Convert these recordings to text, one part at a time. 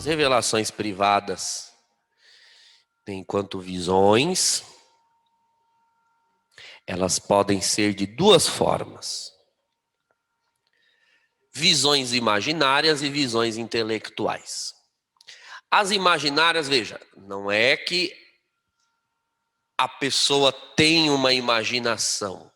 revelações privadas, enquanto visões, elas podem ser de duas formas. Visões imaginárias e visões intelectuais. As imaginárias, veja, não é que a pessoa tem uma imaginação.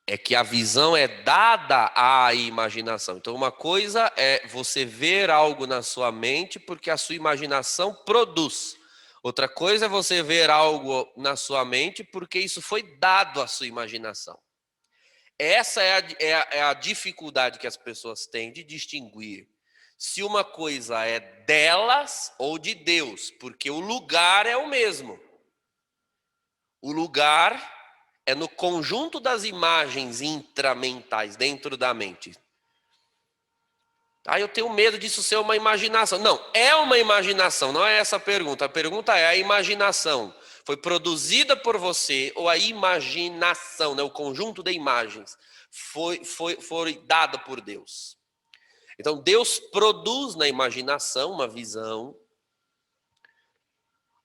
É que a visão é dada à imaginação. Então, uma coisa é você ver algo na sua mente porque a sua imaginação produz. Outra coisa é você ver algo na sua mente porque isso foi dado à sua imaginação. Essa é a dificuldade que as pessoas têm de distinguir se uma coisa é delas ou de Deus, porque o lugar é o mesmo. O lugar é no conjunto das imagens intramentais dentro da mente. Eu tenho medo disso ser uma imaginação. Não, é uma imaginação, não é essa a pergunta. A pergunta é: a imaginação foi produzida por você ou a imaginação, né, o conjunto de imagens, foi dada por Deus? Então, Deus produz na imaginação uma visão,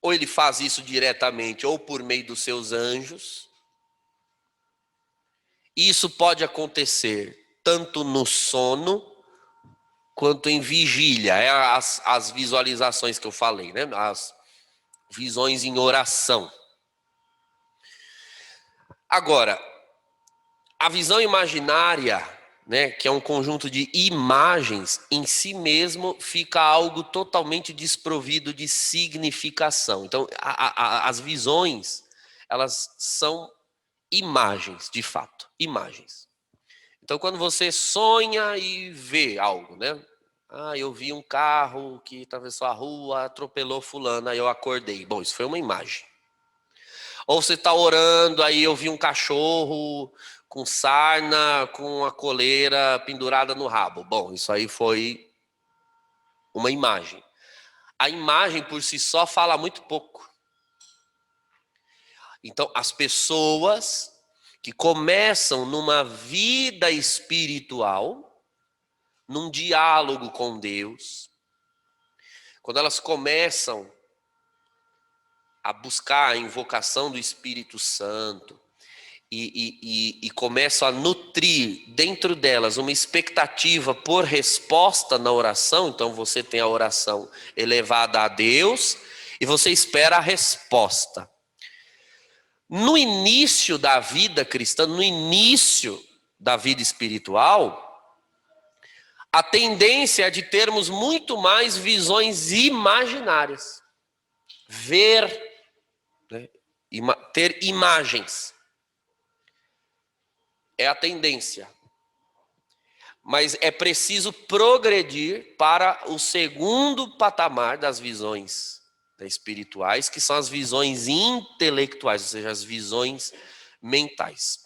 ou ele faz isso diretamente, ou por meio dos seus anjos. Isso pode acontecer tanto no sono quanto em vigília. É as visualizações que eu falei, né? As visões em oração. Agora, a visão imaginária, né, que é um conjunto de imagens, em si mesmo fica algo totalmente desprovido de significação. Então, as visões, elas são imagens, de fato, imagens. Então, quando você sonha e vê algo, né? Eu vi um carro que atravessou a rua, atropelou fulano, aí eu acordei. Bom, isso foi uma imagem. Ou você está orando, aí eu vi um cachorro com sarna, com a coleira pendurada no rabo. Bom, isso aí foi uma imagem. A imagem por si só fala muito pouco. Então, as pessoas que começam numa vida espiritual, num diálogo com Deus, quando elas começam a buscar a invocação do Espírito Santo e começam a nutrir dentro delas uma expectativa por resposta na oração, então você tem a oração elevada a Deus e você espera a resposta. No início da vida cristã, no início da vida espiritual, a tendência é de termos muito mais visões imaginárias. Ver, né, ter imagens. É a tendência. Mas é preciso progredir para o segundo patamar das visões espirituais, que são as visões intelectuais, ou seja, as visões mentais.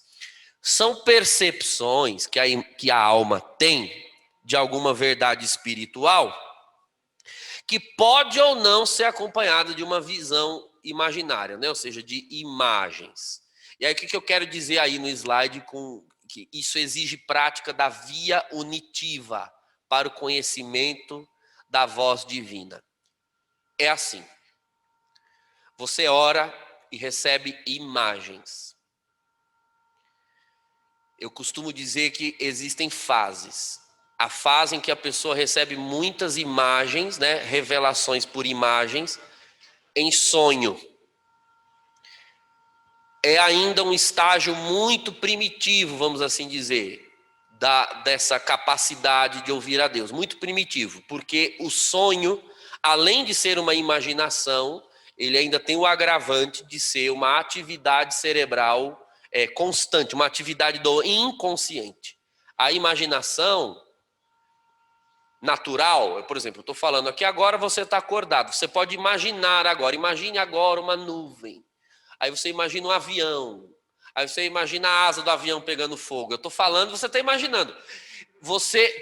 São percepções que a alma tem de alguma verdade espiritual que pode ou não ser acompanhada de uma visão imaginária, né? Ou seja, de imagens. E aí o que eu quero dizer aí no slide com que isso exige prática da via unitiva para o conhecimento da voz divina. É assim. Você ora e recebe imagens. Eu costumo dizer que existem fases. A fase em que a pessoa recebe muitas imagens, né, revelações por imagens, em sonho. É ainda um estágio muito primitivo, vamos assim dizer, dessa capacidade de ouvir a Deus. Muito primitivo, porque o sonho, além de ser uma imaginação, ele ainda tem o agravante de ser uma atividade cerebral constante, uma atividade do inconsciente. A imaginação natural, por exemplo, eu estou falando aqui agora, você está acordado, você pode imaginar agora, imagine agora uma nuvem, aí você imagina um avião, aí você imagina a asa do avião pegando fogo, eu estou falando, você está imaginando.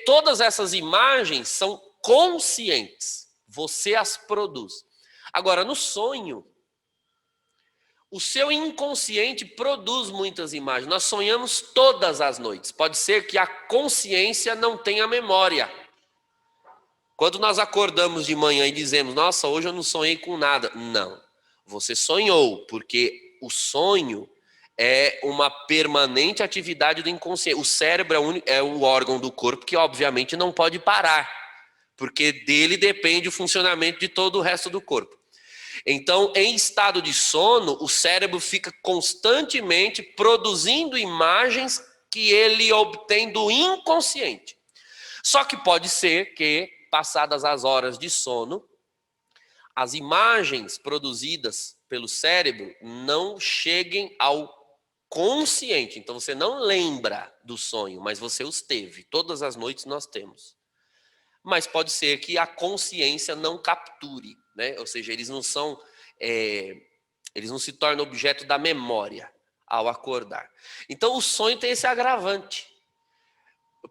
Todas essas imagens são conscientes, você as produz. Agora, no sonho, o seu inconsciente produz muitas imagens, nós sonhamos todas as noites, pode ser que a consciência não tenha memória. Quando nós acordamos de manhã e dizemos, nossa, hoje eu não sonhei com nada. Não, você sonhou, porque o sonho é uma permanente atividade do inconsciente. O cérebro é o órgão do corpo que, obviamente, não pode parar, porque dele depende o funcionamento de todo o resto do corpo. Então, em estado de sono, o cérebro fica constantemente produzindo imagens que ele obtém do inconsciente. Só que pode ser que, passadas as horas de sono, as imagens produzidas pelo cérebro não cheguem ao consciente. Então você não lembra do sonho, mas você os teve. Todas as noites nós temos. Mas pode ser que a consciência não capture, né? Ou seja, eles não se tornam objeto da memória ao acordar. Então o sonho tem esse agravante.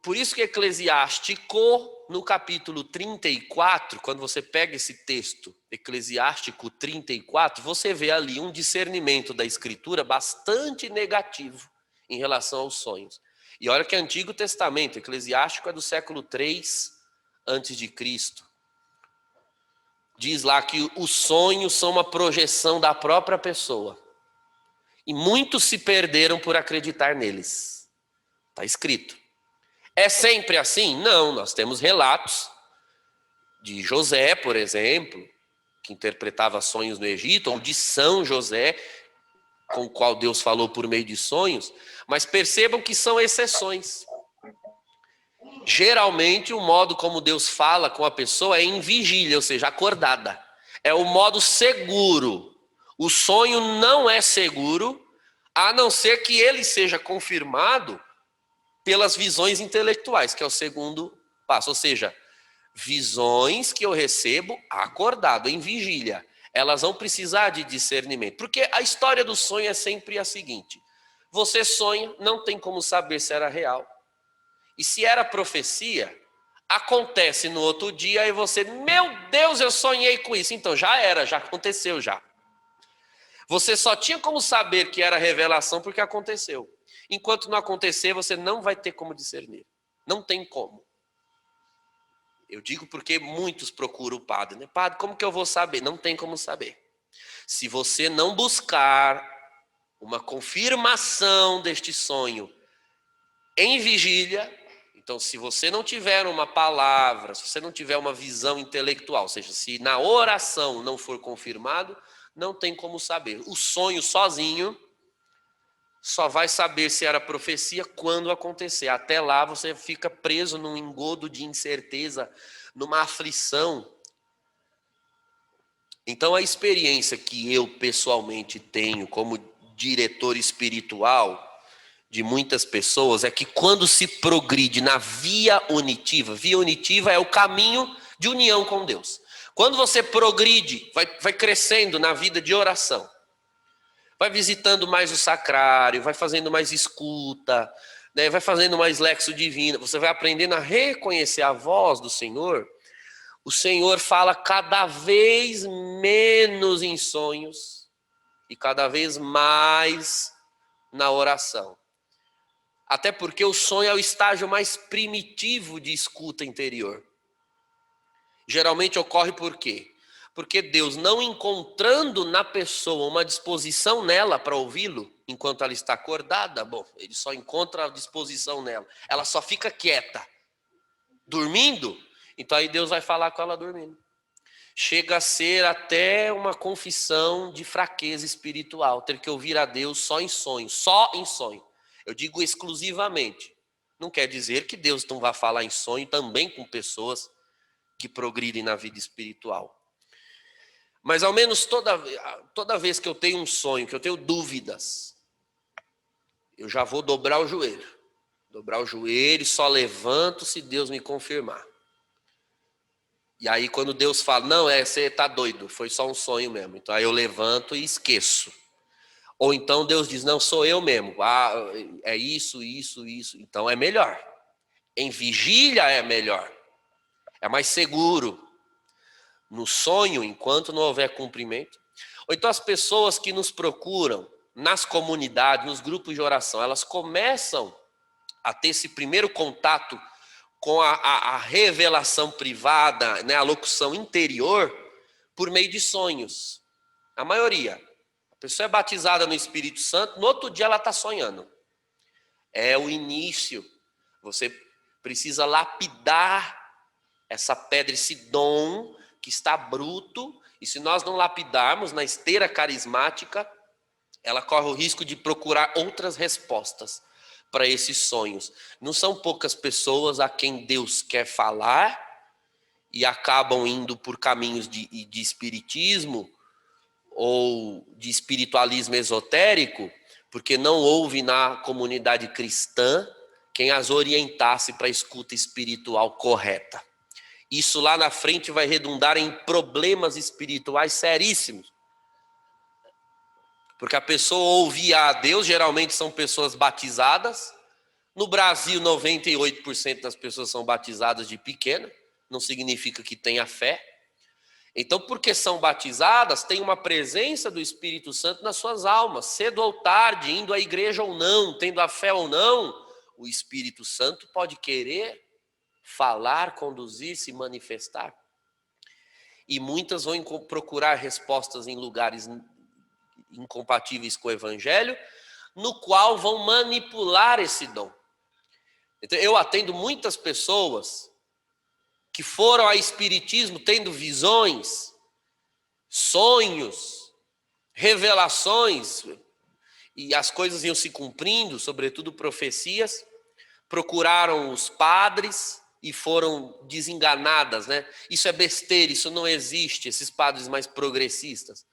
Por isso que Eclesiástico, no capítulo 34, quando você pega esse texto, Eclesiástico 34, você vê ali um discernimento da Escritura bastante negativo em relação aos sonhos. E olha que é Antigo Testamento, Eclesiástico é do século 3 antes de Cristo. Diz lá que os sonhos são uma projeção da própria pessoa. E muitos se perderam por acreditar neles. Está escrito. É sempre assim? Não, nós temos relatos de José, por exemplo, que interpretava sonhos no Egito, ou de São José, com o qual Deus falou por meio de sonhos, mas percebam que são exceções. Geralmente, o modo como Deus fala com a pessoa é em vigília, ou seja, acordada. É o modo seguro. O sonho não é seguro, a não ser que ele seja confirmado pelas visões intelectuais, que é o segundo passo. Ou seja, visões que eu recebo acordado, em vigília. Elas vão precisar de discernimento. Porque a história do sonho é sempre a seguinte. Você sonha, não tem como saber se era real. E se era profecia, acontece no outro dia e você, meu Deus, eu sonhei com isso. Então já era, já aconteceu já. Você só tinha como saber que era revelação porque aconteceu. Enquanto não acontecer, você não vai ter como discernir. Não tem como. Eu digo porque muitos procuram o padre, né? Padre, como que eu vou saber? Não tem como saber. Se você não buscar uma confirmação deste sonho em vigília, então se você não tiver uma palavra, se você não tiver uma visão intelectual, ou seja, se na oração não for confirmado, não tem como saber. O sonho sozinho só vai saber se era profecia quando acontecer. Até lá você fica preso num engodo de incerteza, numa aflição. Então a experiência que eu pessoalmente tenho como diretor espiritual de muitas pessoas é que quando se progride na via unitiva é o caminho de união com Deus. Quando você progride, vai crescendo na vida de oração. Vai visitando mais o sacrário, vai fazendo mais escuta, né? Vai fazendo mais lexo divino. Você vai aprendendo a reconhecer a voz do Senhor. O Senhor fala cada vez menos em sonhos e cada vez mais na oração. Até porque o sonho é o estágio mais primitivo de escuta interior. Geralmente ocorre por quê? Porque Deus, não encontrando na pessoa uma disposição nela para ouvi-lo, enquanto ela está acordada, bom, ele só encontra a disposição nela. Ela só fica quieta, dormindo, então aí Deus vai falar com ela dormindo. Chega a ser até uma confissão de fraqueza espiritual, ter que ouvir a Deus só em sonho, só em sonho. Eu digo exclusivamente. Não quer dizer que Deus não vá falar em sonho também com pessoas que progridem na vida espiritual. Mas ao menos toda vez que eu tenho um sonho, que eu tenho dúvidas, eu já vou dobrar o joelho. Dobrar o joelho e só levanto se Deus me confirmar. E aí quando Deus fala, não, você está doido, foi só um sonho mesmo. Então aí eu levanto e esqueço. Ou então Deus diz, não, sou eu mesmo. É isso. Então é melhor. Em vigília é melhor. É mais seguro. No sonho, enquanto não houver cumprimento. Ou então as pessoas que nos procuram nas comunidades, nos grupos de oração, elas começam a ter esse primeiro contato com a revelação privada, né, a locução interior, por meio de sonhos. A maioria. A pessoa é batizada no Espírito Santo, no outro dia ela está sonhando. É o início. Você precisa lapidar essa pedra, esse dom que está bruto, e se nós não lapidarmos na esteira carismática, ela corre o risco de procurar outras respostas para esses sonhos. Não são poucas pessoas a quem Deus quer falar e acabam indo por caminhos de espiritismo ou de espiritualismo esotérico, porque não houve na comunidade cristã quem as orientasse para a escuta espiritual correta. Isso lá na frente vai redundar em problemas espirituais seríssimos. Porque a pessoa ouvia a Deus, geralmente são pessoas batizadas. No Brasil, 98% das pessoas são batizadas de pequena, não significa que tenha fé. Então, porque são batizadas, tem uma presença do Espírito Santo nas suas almas. Cedo ou tarde, indo à igreja ou não, tendo a fé ou não, o Espírito Santo pode querer falar, conduzir, se manifestar. E muitas vão procurar respostas em lugares incompatíveis com o Evangelho, no qual vão manipular esse dom. Então, eu atendo muitas pessoas que foram ao espiritismo tendo visões, sonhos, revelações, e as coisas iam se cumprindo, sobretudo profecias, procuraram os padres e foram desenganadas, né? Isso é besteira, isso não existe, esses padres mais progressistas.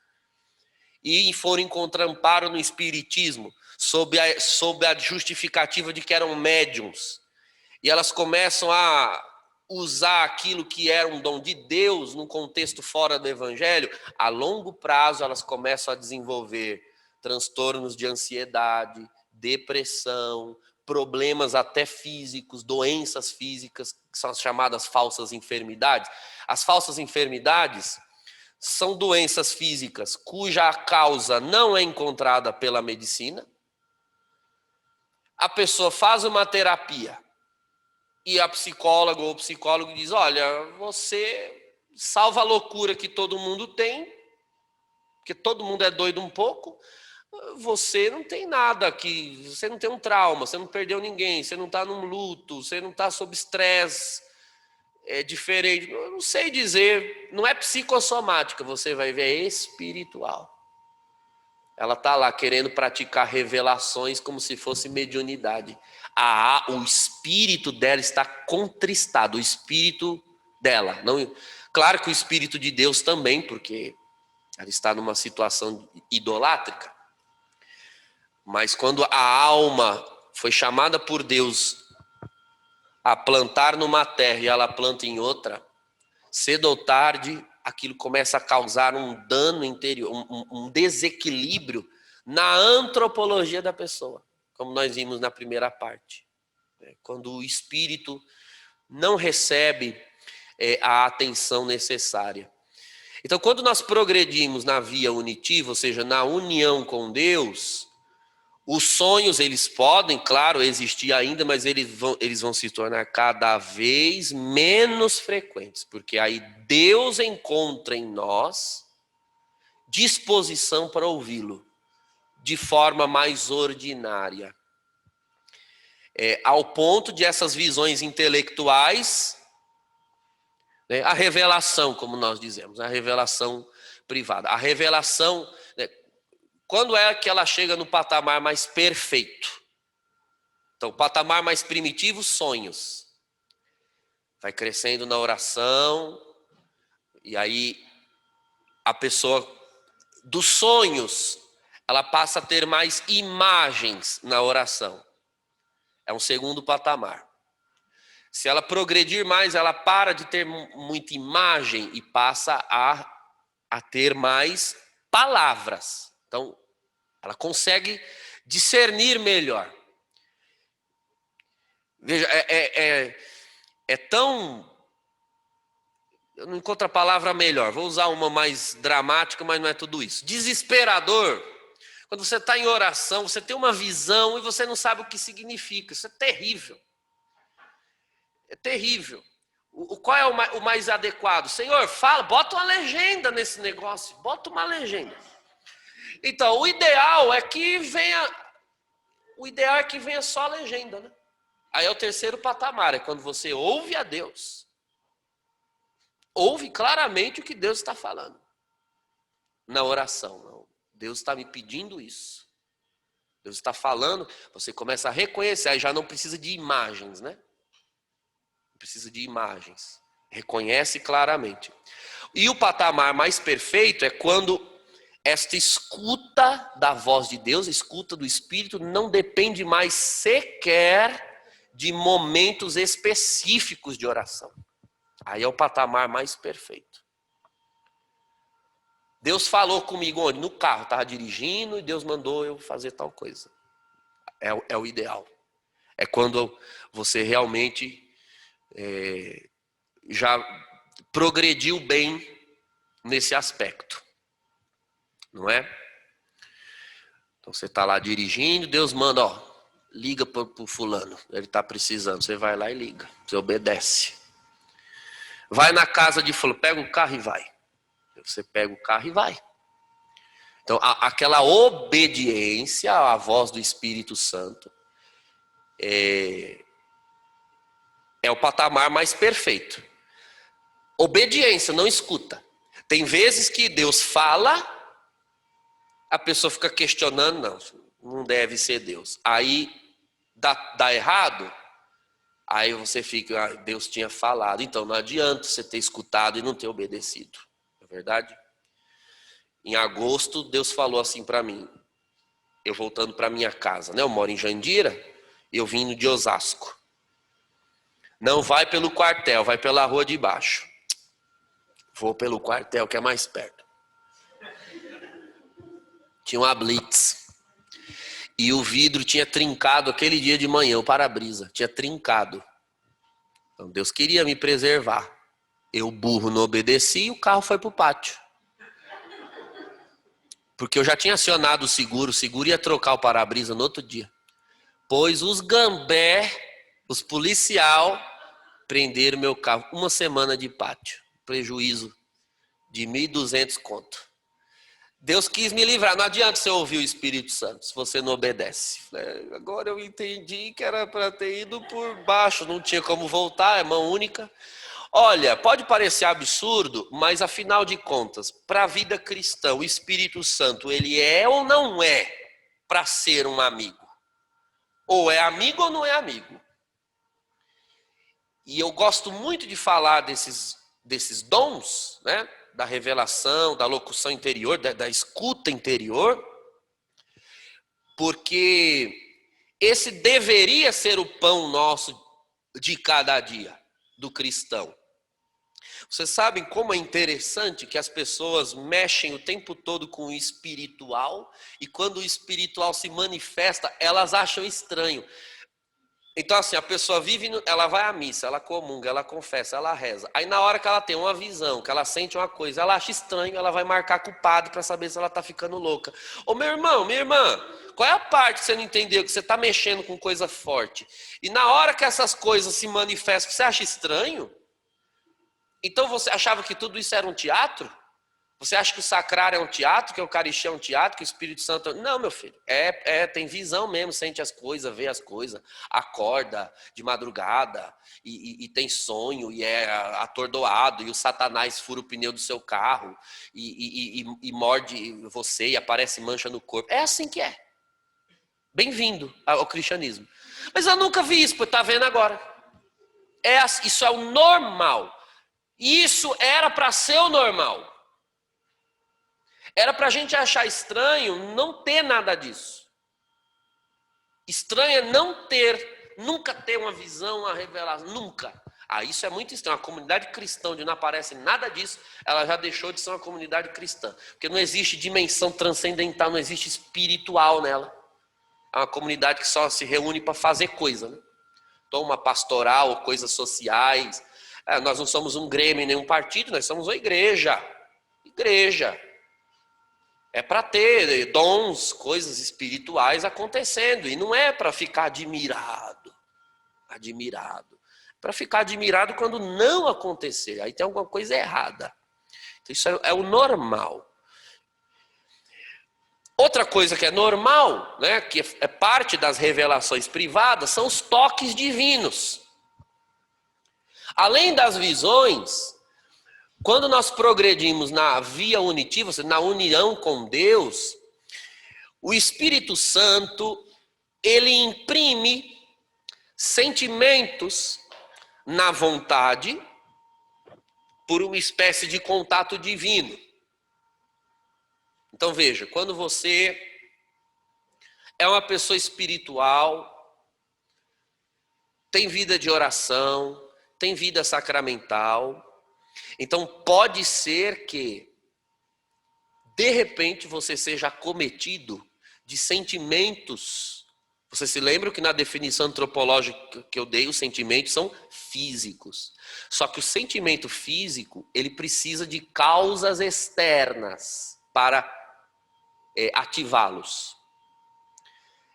E foram encontrar amparo no espiritismo, sob a justificativa de que eram médiums. E elas começam a usar aquilo que era um dom de Deus num contexto fora do Evangelho. A longo prazo, elas começam a desenvolver transtornos de ansiedade, depressão, problemas até físicos, doenças físicas, que são as chamadas falsas enfermidades. As falsas enfermidades são doenças físicas cuja causa não é encontrada pela medicina. A pessoa faz uma terapia e a psicóloga ou o psicólogo diz: olha, você salva a loucura que todo mundo tem, porque todo mundo é doido um pouco, você não tem nada aqui, você não tem um trauma, você não perdeu ninguém, você não está num luto, você não está sob estresse, é diferente. Eu não sei dizer, não é psicossomática, você vai ver, é espiritual. Ela está lá querendo praticar revelações como se fosse mediunidade. O espírito dela está contristado, o espírito dela. Não, claro que o espírito de Deus também, porque ela está numa situação idolátrica. Mas quando a alma foi chamada por Deus a plantar numa terra e ela planta em outra, cedo ou tarde aquilo começa a causar um dano interior, um desequilíbrio na antropologia da pessoa, como nós vimos na primeira parte. Quando o espírito não recebe a atenção necessária. Então, quando nós progredimos na via unitiva, ou seja, na união com Deus, os sonhos, eles podem, claro, existir ainda, mas eles vão se tornar cada vez menos frequentes, porque aí Deus encontra em nós disposição para ouvi-lo de forma mais ordinária. Ao ponto de essas visões intelectuais, né, a revelação, como nós dizemos, a revelação privada. A revelação, né, quando é que ela chega no patamar mais perfeito? Então, o patamar mais primitivo, sonhos. Vai crescendo na oração, e aí a pessoa, dos sonhos, ela passa a ter mais imagens na oração. É um segundo patamar. Se ela progredir mais, ela para de ter muita imagem e passa a ter mais palavras. Então, ela consegue discernir melhor. Veja, é tão... Eu não encontro a palavra melhor. Vou usar uma mais dramática, mas não é tudo isso. Desesperador. Quando você está em oração, você tem uma visão e você não sabe o que significa. Isso é terrível. É terrível. Qual é o mais adequado? Senhor, fala, bota uma legenda nesse negócio. Bota uma legenda. Então, o ideal é que venha só a legenda, né? Aí é o terceiro patamar, é quando você ouve a Deus. Ouve claramente o que Deus está falando. Na oração, não. Deus está me pedindo isso. Deus está falando, você começa a reconhecer, aí já não precisa de imagens, né? Não precisa de imagens. Reconhece claramente. E o patamar mais perfeito é quando esta escuta da voz de Deus, escuta do Espírito, não depende mais sequer de momentos específicos de oração. Aí é o patamar mais perfeito. Deus falou comigo onde? No carro, estava dirigindo e Deus mandou eu fazer tal coisa. É o ideal. É quando você realmente já progrediu bem nesse aspecto. Não é? Então você está lá dirigindo, Deus manda, liga para o fulano, ele está precisando. Você vai lá e liga, você obedece. Vai na casa de fulano, pega o carro e vai. Você pega o carro e vai. Então aquela obediência à voz do Espírito Santo é o patamar mais perfeito. Obediência, não escuta. Tem vezes que Deus fala, a pessoa fica questionando, não deve ser Deus. Aí dá errado, aí você fica, Deus tinha falado. Então não adianta você ter escutado e não ter obedecido. Não é verdade? Em agosto, Deus falou assim para mim, eu voltando para minha casa, né? Eu moro em Jandira, eu vim de Osasco. Não vai pelo quartel, vai pela rua de baixo. Vou pelo quartel, que é mais perto. Tinha uma blitz. E o vidro tinha trincado aquele dia de manhã, o para-brisa. Tinha trincado. Então Deus queria me preservar. Eu, burro, não obedeci e o carro foi para o pátio. Porque eu já tinha acionado o seguro ia trocar o para-brisa no outro dia. Pois os gambé, os policial, prenderam meu carro. 1 semana de pátio. Prejuízo de 1.200 conto. Deus quis me livrar. Não adianta você ouvir o Espírito Santo se você não obedece. Agora eu entendi que era para ter ido por baixo. Não tinha como voltar, é mão única. Olha, pode parecer absurdo, mas afinal de contas, para a vida cristã, o Espírito Santo, ele é ou não é para ser um amigo? Ou é amigo ou não é amigo? E eu gosto muito de falar desses dons, né? Da revelação, da locução interior, da escuta interior, porque esse deveria ser o pão nosso de cada dia, do cristão. Vocês sabem como é interessante que as pessoas mexem o tempo todo com o espiritual, e quando o espiritual se manifesta, elas acham estranho. Então assim, a pessoa vive, ela vai à missa, ela comunga, ela confessa, ela reza. Aí na hora que ela tem uma visão, que ela sente uma coisa, ela acha estranho, ela vai marcar com o padre para saber se ela está ficando louca. Ô meu irmão, minha irmã, qual é a parte que você não entendeu, que você está mexendo com coisa forte? E na hora que essas coisas se manifestam, você acha estranho? Então você achava que tudo isso era um teatro? Você acha que o sacrário é um teatro, que a Eucaristia é um teatro, que o Espírito Santo... Não, meu filho, tem visão mesmo, sente as coisas, vê as coisas, acorda de madrugada, e tem sonho, e é atordoado, e o Satanás fura o pneu do seu carro, e morde você, e aparece mancha no corpo. É assim que é. Bem-vindo ao cristianismo. Mas eu nunca vi isso, porque está vendo agora. Isso é o normal. Isso era para ser o normal. Era para a gente achar estranho não ter nada disso. Estranho é não ter, nunca ter uma visão, uma revelação, nunca. Isso é muito estranho. A comunidade cristã, onde não aparece nada disso, ela já deixou de ser uma comunidade cristã. Porque não existe dimensão transcendental, não existe espiritual nela. É uma comunidade que só se reúne para fazer coisa, né? Toma pastoral, coisas sociais. Nós não somos um grêmio, nem um partido, nós somos uma igreja. Igreja. É para ter dons, coisas espirituais acontecendo. E não é para ficar admirado. para ficar admirado quando não acontecer. Aí tem alguma coisa errada. Então, isso é o normal. Outra coisa que é normal, né, que é parte das revelações privadas, são os toques divinos. Além das visões, quando nós progredimos na via unitiva, na união com Deus, o Espírito Santo, ele imprime sentimentos na vontade por uma espécie de contato divino. Então veja, quando você é uma pessoa espiritual, tem vida de oração, tem vida sacramental, então pode ser que, de repente, você seja acometido de sentimentos. Você se lembra que na definição antropológica que eu dei, os sentimentos são físicos. Só que o sentimento físico, ele precisa de causas externas para ativá-los.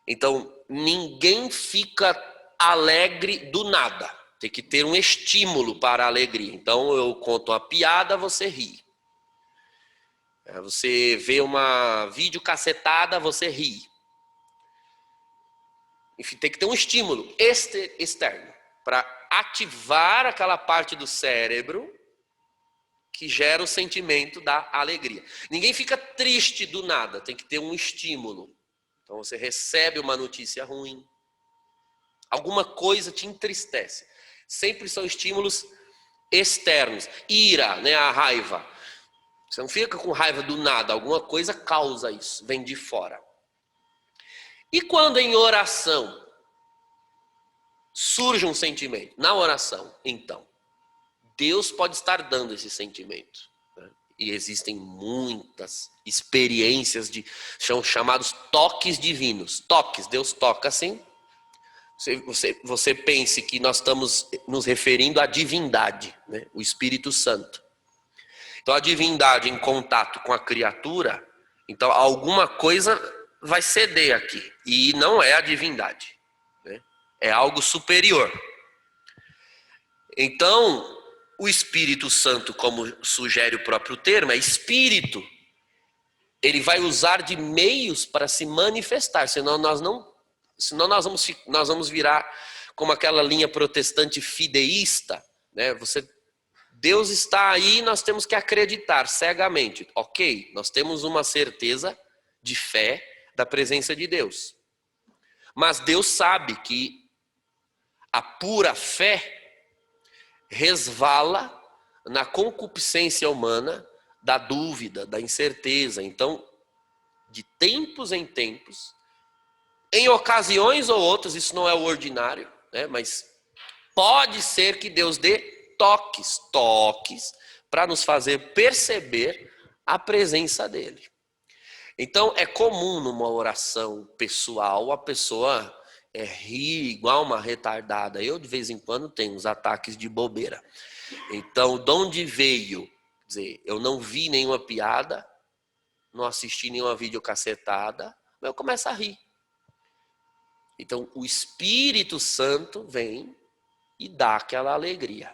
Então, ninguém fica alegre do nada. Tem que ter um estímulo para a alegria. Então, eu conto uma piada, você ri. Você vê uma videocassetada, você ri. Enfim, tem que ter um estímulo externo para ativar aquela parte do cérebro que gera o sentimento da alegria. Ninguém fica triste do nada, tem que ter um estímulo. Então você recebe uma notícia ruim, alguma coisa te entristece. Sempre são estímulos externos. Ira, né, a raiva. Você não fica com raiva do nada, alguma coisa causa isso, vem de fora. E quando em oração surge um sentimento, na oração, então, Deus pode estar dando esse sentimento. Né? E existem muitas experiências são chamados toques divinos. Toques, Deus toca assim. Você pense que nós estamos nos referindo à divindade, né? O Espírito Santo. Então a divindade em contato com a criatura, então alguma coisa vai ceder aqui. E não é a divindade, né? É algo superior. Então, o Espírito Santo, como sugere o próprio termo, é espírito. Ele vai usar de meios para se manifestar, senão nós vamos virar como aquela linha protestante fideísta, né? Deus está aí, nós temos que acreditar cegamente. Ok, nós temos uma certeza de fé da presença de Deus. Mas Deus sabe que a pura fé resvala na concupiscência humana da dúvida, da incerteza. Então, de tempos em tempos, em ocasiões ou outras, isso não é o ordinário, né? Mas pode ser que Deus dê toques para nos fazer perceber a presença dele. Então, é comum numa oração pessoal a pessoa rir igual uma retardada. Eu, de vez em quando, tenho uns ataques de bobeira. Então, de onde veio? Quer dizer, eu não vi nenhuma piada, não assisti nenhuma videocassetada, mas eu começo a rir. Então, o Espírito Santo vem e dá aquela alegria.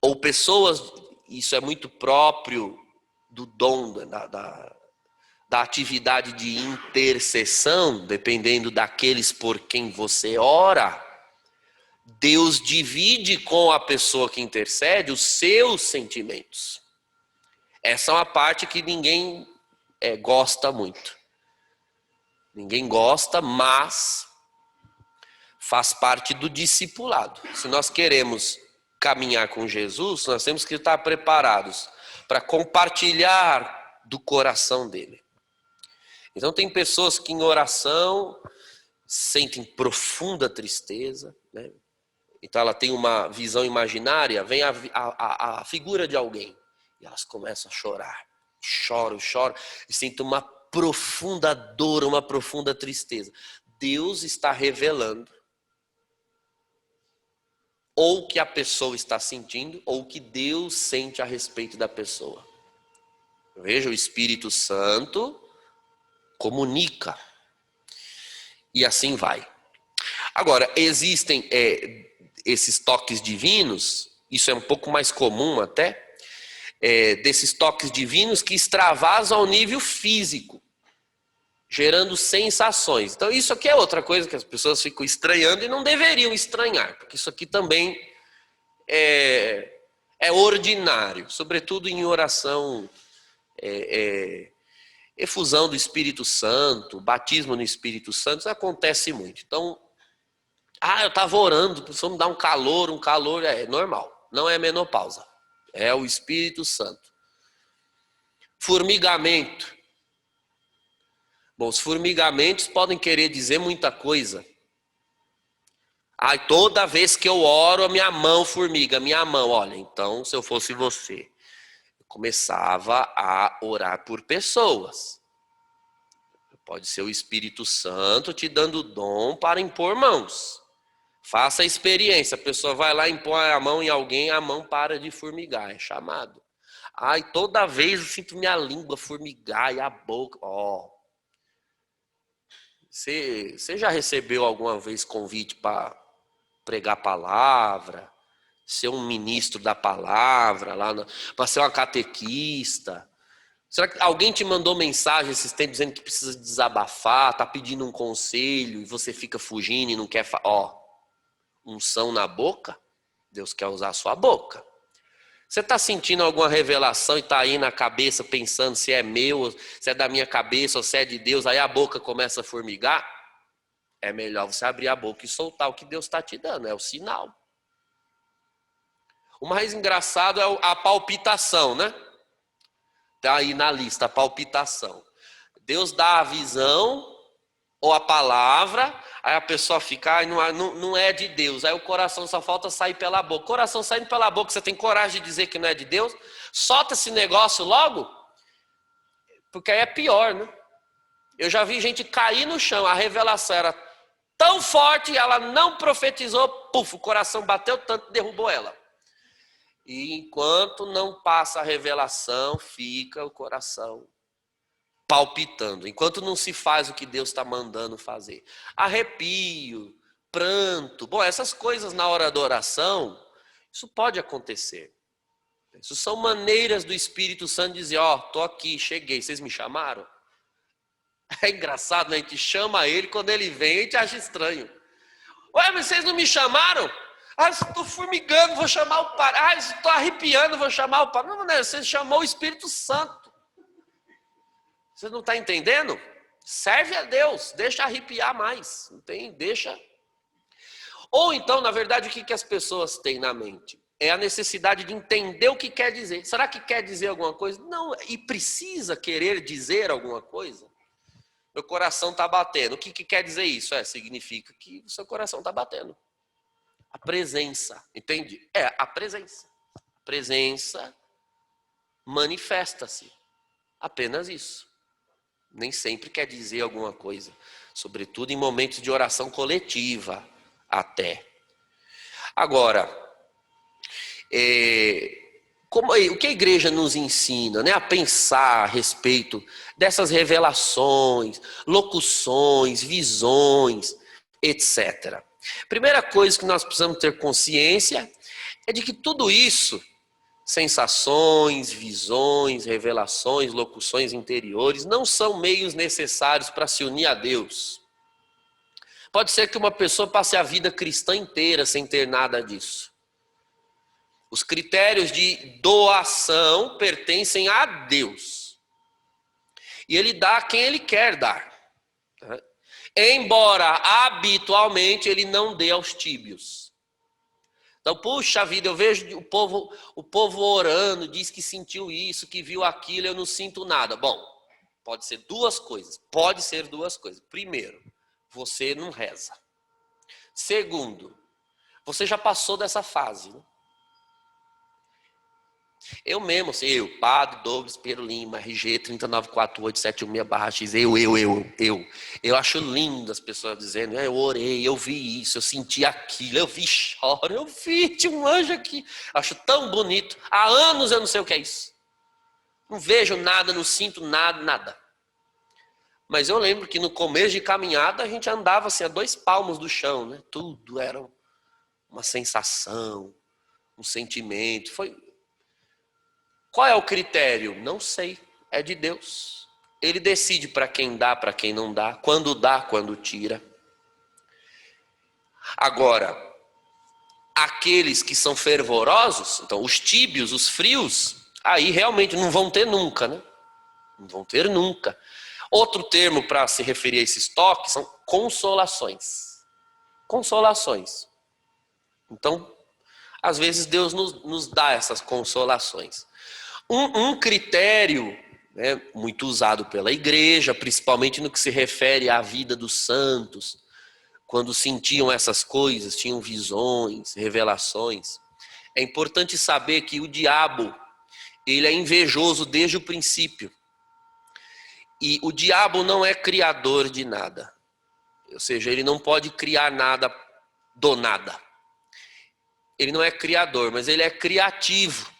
Ou pessoas, isso é muito próprio do dom, da atividade de intercessão, dependendo daqueles por quem você ora, Deus divide com a pessoa que intercede os seus sentimentos. Essa é uma parte que ninguém gosta muito. Ninguém gosta, mas faz parte do discipulado. Se nós queremos caminhar com Jesus, nós temos que estar preparados para compartilhar do coração dele. Então tem pessoas que em oração sentem profunda tristeza, né? Então ela tem uma visão imaginária, vem a figura de alguém e elas começam a chorar, choram, e sentem uma profunda dor, uma profunda tristeza. Deus está revelando ou o que a pessoa está sentindo, ou o que Deus sente a respeito da pessoa. Veja, o Espírito Santo comunica. E assim vai. Agora, existem esses toques divinos, isso é um pouco mais comum até, desses toques divinos que extravasam ao nível físico, gerando sensações. Então isso aqui é outra coisa que as pessoas ficam estranhando e não deveriam estranhar, porque isso aqui também é ordinário, sobretudo em oração, efusão do Espírito Santo, batismo no Espírito Santo, isso acontece muito. Então, eu estava orando, a pessoa me dá um calor é normal, não é menopausa, é o Espírito Santo. Formigamento. Bom, os formigamentos podem querer dizer muita coisa. Toda vez que eu oro, a minha mão formiga, minha mão. Olha, então, se eu fosse você, eu começava a orar por pessoas. Pode ser o Espírito Santo te dando dom para impor mãos. Faça a experiência. A pessoa vai lá, impõe a mão em alguém, a mão para de formigar. É chamado. Toda vez eu sinto minha língua formigar e a boca. Você já recebeu alguma vez convite para pregar a palavra? Ser um ministro da palavra, para ser uma catequista? Será que alguém te mandou mensagem esses tempos dizendo que precisa desabafar, está pedindo um conselho e você fica fugindo e não quer falar? Unção na boca? Deus quer usar a sua boca. Você está sentindo alguma revelação e está aí na cabeça pensando se é meu, se é da minha cabeça ou se é de Deus, aí a boca começa a formigar? É melhor você abrir a boca e soltar o que Deus está te dando, é o sinal. O mais engraçado é a palpitação, né? Está aí na lista, a palpitação. Deus dá a visão ou a palavra, aí a pessoa fica, não é de Deus. Aí o coração só falta sair pela boca. Coração saindo pela boca, você tem coragem de dizer que não é de Deus? Solta esse negócio logo, porque aí é pior, né? Eu já vi gente cair no chão, a revelação era tão forte, ela não profetizou, o coração bateu tanto, derrubou ela. E enquanto não passa a revelação, fica o coração palpitando. Enquanto não se faz o que Deus está mandando fazer. Arrepio, pranto. Bom, essas coisas na hora da oração, isso pode acontecer. Isso são maneiras do Espírito Santo dizer, estou aqui, cheguei, vocês me chamaram? É engraçado, né? A gente chama ele, quando ele vem, a gente acha estranho. Ué, mas vocês não me chamaram? Estou formigando, vou chamar o padre. Estou arrepiando, vou chamar o padre. Não, você chamou o Espírito Santo. Você não está entendendo? Serve a Deus, deixa arrepiar mais. Não tem, deixa. Ou então, na verdade, o que as pessoas têm na mente? É a necessidade de entender o que quer dizer. Será que quer dizer alguma coisa? Não, e precisa querer dizer alguma coisa? Meu coração está batendo. O que quer dizer isso? Significa que o seu coração está batendo. A presença, entende? A presença. A presença manifesta-se. Apenas isso. Nem sempre quer dizer alguma coisa. Sobretudo em momentos de oração coletiva, até. Agora, o que a igreja nos ensina, né, a pensar a respeito dessas revelações, locuções, visões, etc. Primeira coisa que nós precisamos ter consciência é de que tudo isso, sensações, visões, revelações, locuções interiores, não são meios necessários para se unir a Deus. Pode ser que uma pessoa passe a vida cristã inteira sem ter nada disso. Os critérios de doação pertencem a Deus. E Ele dá a quem Ele quer dar. Embora habitualmente Ele não dê aos tíbios. Então, puxa vida, eu vejo o povo orando, diz que sentiu isso, que viu aquilo, eu não sinto nada. Bom, pode ser duas coisas. Primeiro, você não reza. Segundo, você já passou dessa fase, né? Eu mesmo, Padre Douglas Pedro Lima, RG 3948716/X, eu acho lindo as pessoas dizendo, eu orei, eu vi isso, eu senti aquilo, eu vi choro, eu vi, tinha um anjo aqui, acho tão bonito, há anos eu não sei o que é isso, não vejo nada, não sinto nada, mas eu lembro que no começo de caminhada a gente andava assim a 2 palmos do chão, né? Tudo era uma sensação, um sentimento. Qual é o critério? Não sei, é de Deus. Ele decide para quem dá, quando tira. Agora, aqueles que são fervorosos, então os tíbios, os frios, aí realmente não vão ter nunca, né? Não vão ter nunca. Outro termo para se referir a esses toques são consolações. Consolações. Então, às vezes Deus nos dá essas consolações. Um critério, né, muito usado pela igreja, principalmente no que se refere à vida dos santos, quando sentiam essas coisas, tinham visões, revelações. É importante saber que o diabo, ele é invejoso desde o princípio. E o diabo não é criador de nada. Ou seja, ele não pode criar nada do nada. Ele não é criador, mas ele é criativo.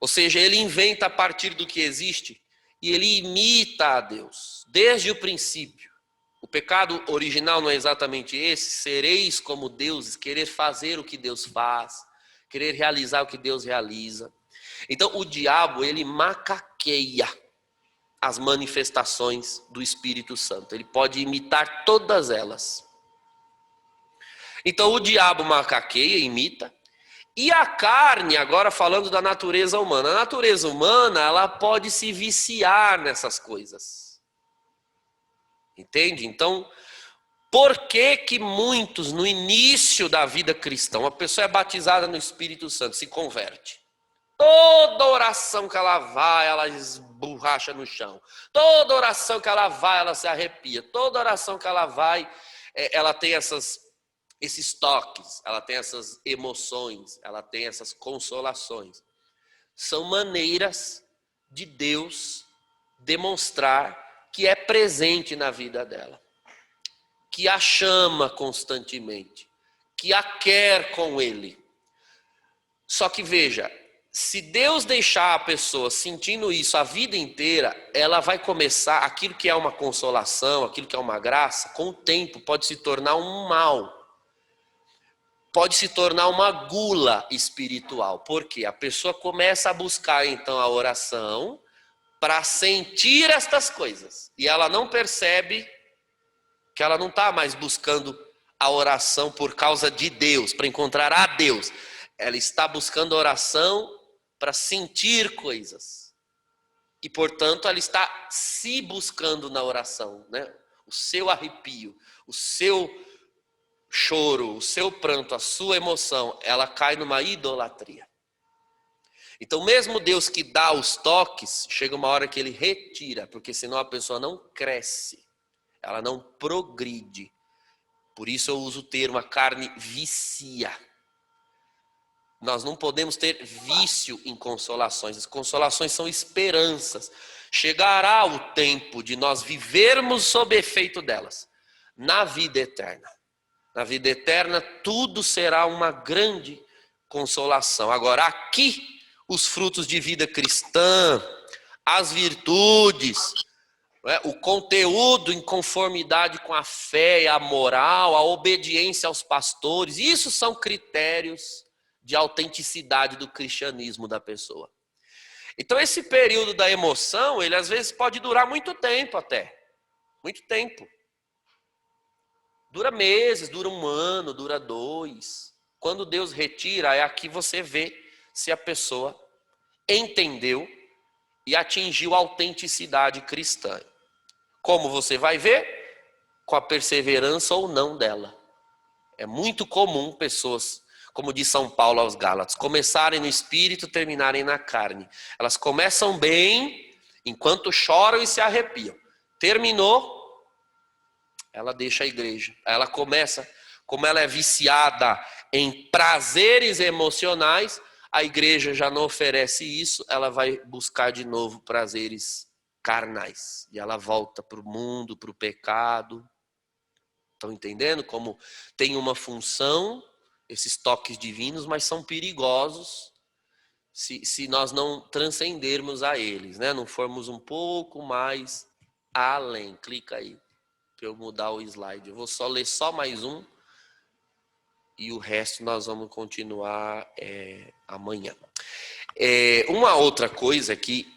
Ou seja, ele inventa a partir do que existe e ele imita a Deus, desde o princípio. O pecado original não é exatamente esse, sereis como deuses, querer fazer o que Deus faz, querer realizar o que Deus realiza. Então o diabo, ele macaqueia as manifestações do Espírito Santo, ele pode imitar todas elas. Então o diabo macaqueia, imita. E a carne, agora falando da natureza humana. A natureza humana, ela pode se viciar nessas coisas. Entende? Então, por que que muitos, no início da vida cristã, uma pessoa é batizada no Espírito Santo, se converte? Toda oração que ela vai, ela esborracha no chão. Toda oração que ela vai, ela se arrepia. Toda oração que ela vai, ela tem esses toques, ela tem essas emoções, ela tem essas consolações. São maneiras de Deus demonstrar que é presente na vida dela, que a chama constantemente, que a quer com Ele. Só que veja, se Deus deixar a pessoa sentindo isso a vida inteira, ela vai começar, aquilo que é uma consolação, aquilo que é uma graça, com o tempo pode se tornar um mal. Pode se tornar uma gula espiritual. Por quê? A pessoa começa a buscar então a oração para sentir estas coisas. E ela não percebe que ela não está mais buscando a oração por causa de Deus, para encontrar a Deus. Ela está buscando a oração para sentir coisas. E, portanto, ela está se buscando na oração, né? O seu arrepio, o seu choro, o seu pranto, a sua emoção, ela cai numa idolatria. Então, mesmo Deus que dá os toques, chega uma hora que ele retira, porque senão a pessoa não cresce, ela não progride. Por isso eu uso o termo, a carne vicia. Nós não podemos ter vício em consolações. As consolações são esperanças. Chegará o tempo de nós vivermos sob efeito delas, na vida eterna. Na vida eterna, tudo será uma grande consolação. Agora, aqui, os frutos de vida cristã, as virtudes, né, o conteúdo em conformidade com a fé, a moral, a obediência aos pastores, isso são critérios de autenticidade do cristianismo da pessoa. Então, esse período da emoção, ele às vezes pode durar muito tempo até. Muito tempo. Dura meses, dura um ano, dura 2. Quando Deus retira, é aqui você vê se a pessoa entendeu e atingiu a autenticidade cristã. Como você vai ver? Com a perseverança ou não dela. É muito comum pessoas, como diz São Paulo aos Gálatas, começarem no espírito, terminarem na carne. Elas começam bem, enquanto choram e se arrepiam. Terminou, ela deixa a igreja. Ela começa, como ela é viciada em prazeres emocionais, a igreja já não oferece isso, ela vai buscar de novo prazeres carnais. E ela volta para o mundo, para o pecado. Estão entendendo como tem uma função, esses toques divinos, mas são perigosos se nós não transcendermos a eles, né? Não formos um pouco mais além. Clica aí para eu mudar o slide. Eu vou só ler só mais um e o resto nós vamos continuar amanhã. Uma outra coisa é que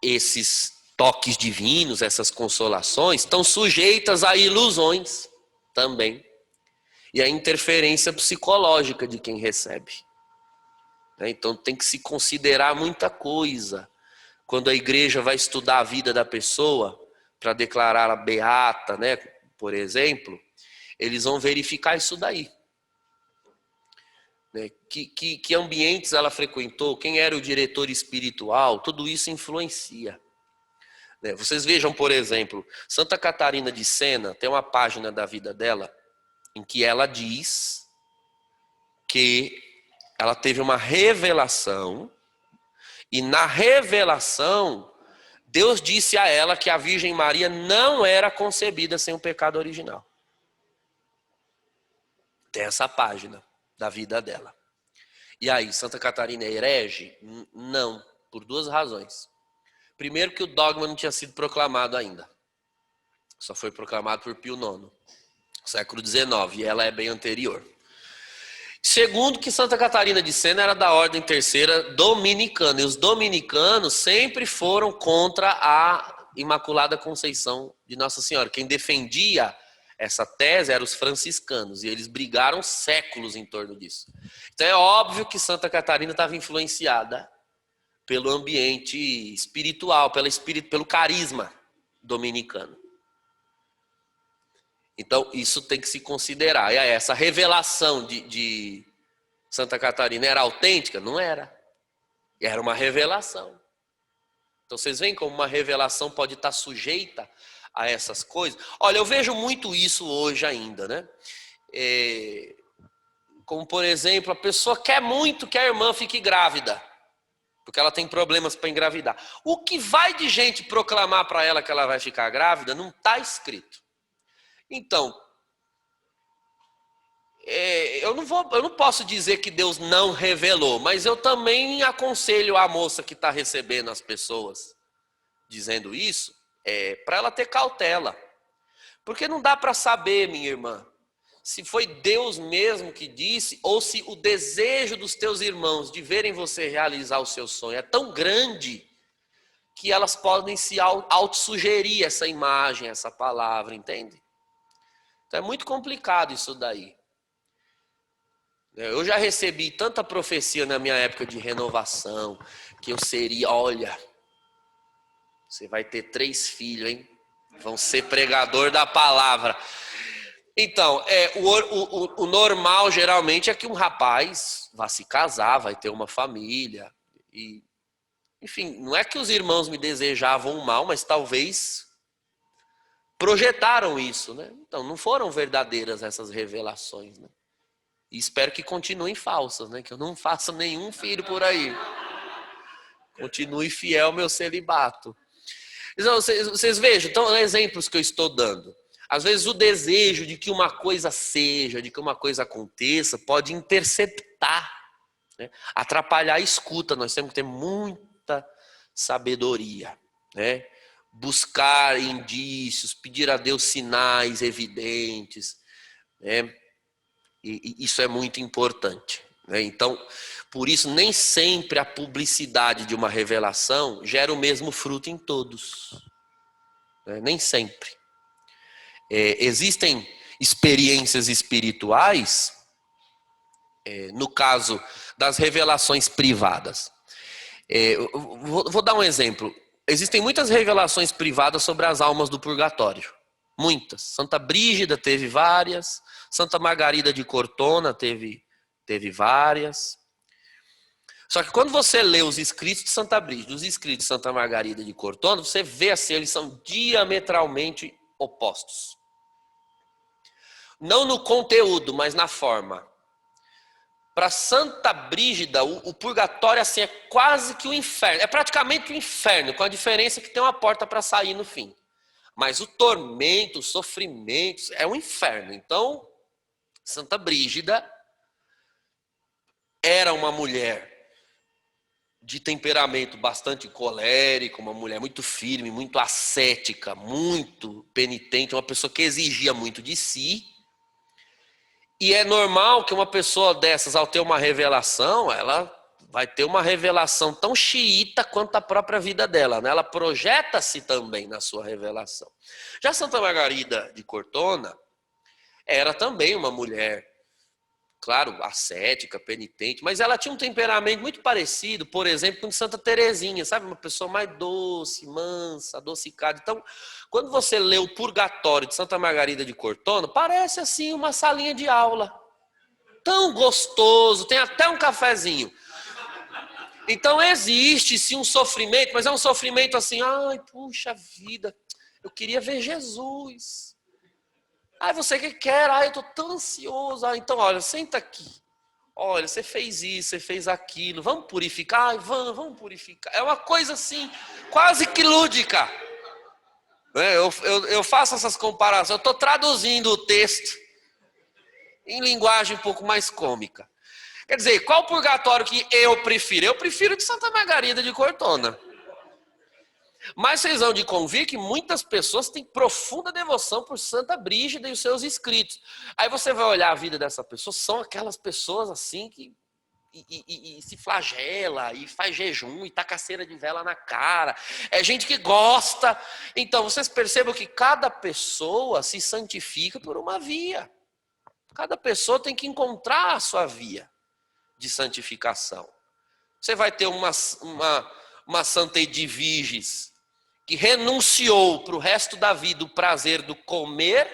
esses toques divinos, essas consolações, estão sujeitas a ilusões também. E a interferência psicológica de quem recebe. Então tem que se considerar muita coisa. Quando a igreja vai estudar a vida da pessoa, para declará-la beata, né, por exemplo, eles vão verificar isso daí. Que ambientes ela frequentou, quem era o diretor espiritual, tudo isso influencia. Vocês vejam, por exemplo, Santa Catarina de Sena, tem uma página da vida dela, em que ela diz que ela teve uma revelação, e na revelação, Deus disse a ela que a Virgem Maria não era concebida sem o pecado original. Tem essa página da vida dela. E aí, Santa Catarina é herege? Não, por duas razões. Primeiro, que o dogma não tinha sido proclamado ainda. Só foi proclamado por Pio IX, século XIX, e ela é bem anterior. Segundo, que Santa Catarina de Sena era da ordem terceira dominicana, e os dominicanos sempre foram contra a Imaculada Conceição de Nossa Senhora. Quem defendia essa tese eram os franciscanos, e eles brigaram séculos em torno disso. Então é óbvio que Santa Catarina estava influenciada pelo ambiente espiritual, pelo carisma dominicano. Então, isso tem que se considerar. E aí, essa revelação de Santa Catarina era autêntica? Não era. Era uma revelação. Então, vocês veem como uma revelação pode estar sujeita a essas coisas? Olha, eu vejo muito isso hoje ainda, né? Como, por exemplo, a pessoa quer muito que a irmã fique grávida, porque ela tem problemas para engravidar. O que vai de gente proclamar para ela que ela vai ficar grávida não está escrito. Então, eu não posso dizer que Deus não revelou, mas eu também aconselho a moça que está recebendo as pessoas dizendo isso, para ela ter cautela. Porque não dá para saber, minha irmã, se foi Deus mesmo que disse, ou se o desejo dos teus irmãos de verem você realizar o seu sonho é tão grande que elas podem se autossugerir essa imagem, essa palavra, entende? Então é muito complicado isso daí. Eu já recebi tanta profecia na minha época de renovação, que eu seria, olha, você vai ter 3 filhos, hein? Vão ser pregador da palavra. Então, o normal geralmente é que um rapaz vá se casar, vai ter uma família. E, enfim, não é que os irmãos me desejavam mal, mas talvez projetaram isso, né? Então, não foram verdadeiras essas revelações, né? E espero que continuem falsas, né? Que eu não faça nenhum filho por aí. Continue fiel ao meu celibato. Então, vocês vejam, então, exemplos que eu estou dando. Às vezes o desejo de que uma coisa seja, de que uma coisa aconteça, pode interceptar, né? Atrapalhar a escuta. Nós temos que ter muita sabedoria, né? Buscar indícios, pedir a Deus sinais evidentes, né? E isso é muito importante, né? Então, por isso, nem sempre a publicidade de uma revelação gera o mesmo fruto em todos, né? Nem sempre. Existem experiências espirituais, no caso das revelações privadas. Vou dar um exemplo. Existem muitas revelações privadas sobre as almas do purgatório. Muitas. Santa Brígida teve várias. Santa Margarida de Cortona teve várias. Só que quando você lê os escritos de Santa Brígida, os escritos de Santa Margarida de Cortona, você vê assim, eles são diametralmente opostos. Não no conteúdo, mas na forma. Para Santa Brígida, o purgatório assim, é quase que o inferno. É praticamente o inferno, com a diferença que tem uma porta para sair no fim. Mas o tormento, os sofrimentos, é um inferno. Então, Santa Brígida era uma mulher de temperamento bastante colérico, uma mulher muito firme, muito ascética, muito penitente, uma pessoa que exigia muito de si. E é normal que uma pessoa dessas, ao ter uma revelação, ela vai ter uma revelação tão xiita quanto a própria vida dela, né? Ela projeta-se também na sua revelação. Já Santa Margarida de Cortona era também uma mulher, claro, ascética, penitente, mas ela tinha um temperamento muito parecido, por exemplo, com Santa Teresinha, sabe? Uma pessoa mais doce, mansa, adocicada. Então, quando você lê o Purgatório de Santa Margarida de Cortona, parece assim uma salinha de aula. Tão gostoso, tem até um cafezinho. Então existe sim um sofrimento, mas é um sofrimento assim, ai, puxa vida, eu queria ver Jesus. Ai, você que quer? Ai, eu tô tão ansioso. Ai, então, olha, senta aqui. Olha, você fez isso, você fez aquilo. Vamos purificar? Ai, vamos purificar. É uma coisa assim, quase que lúdica. Eu faço essas comparações. Eu estou traduzindo o texto em linguagem um pouco mais cômica. Quer dizer, qual purgatório que eu prefiro? Eu prefiro de Santa Margarida de Cortona. Mas vocês vão de convir que muitas pessoas têm profunda devoção por Santa Brígida e os seus escritos. Aí você vai olhar a vida dessa pessoa, são aquelas pessoas assim que e se flagela, e faz jejum, e taca cera de vela na cara. É gente que gosta. Então vocês percebam que cada pessoa se santifica por uma via. Cada pessoa tem que encontrar a sua via de santificação. Você vai ter uma Santa Edviges que renunciou para o resto da vida o prazer do comer.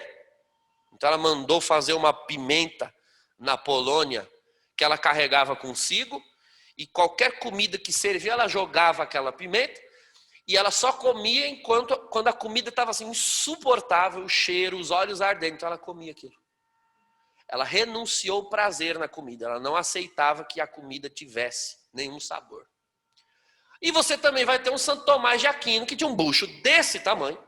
Então ela mandou fazer uma pimenta na Polônia que ela carregava consigo, e qualquer comida que servia, ela jogava aquela pimenta, e ela só comia quando a comida estava assim, insuportável, o cheiro, os olhos ardendo, então ela comia aquilo. Ela renunciou o prazer na comida, ela não aceitava que a comida tivesse nenhum sabor. E você também vai ter um Santo Tomás de Aquino, que tinha um bucho desse tamanho,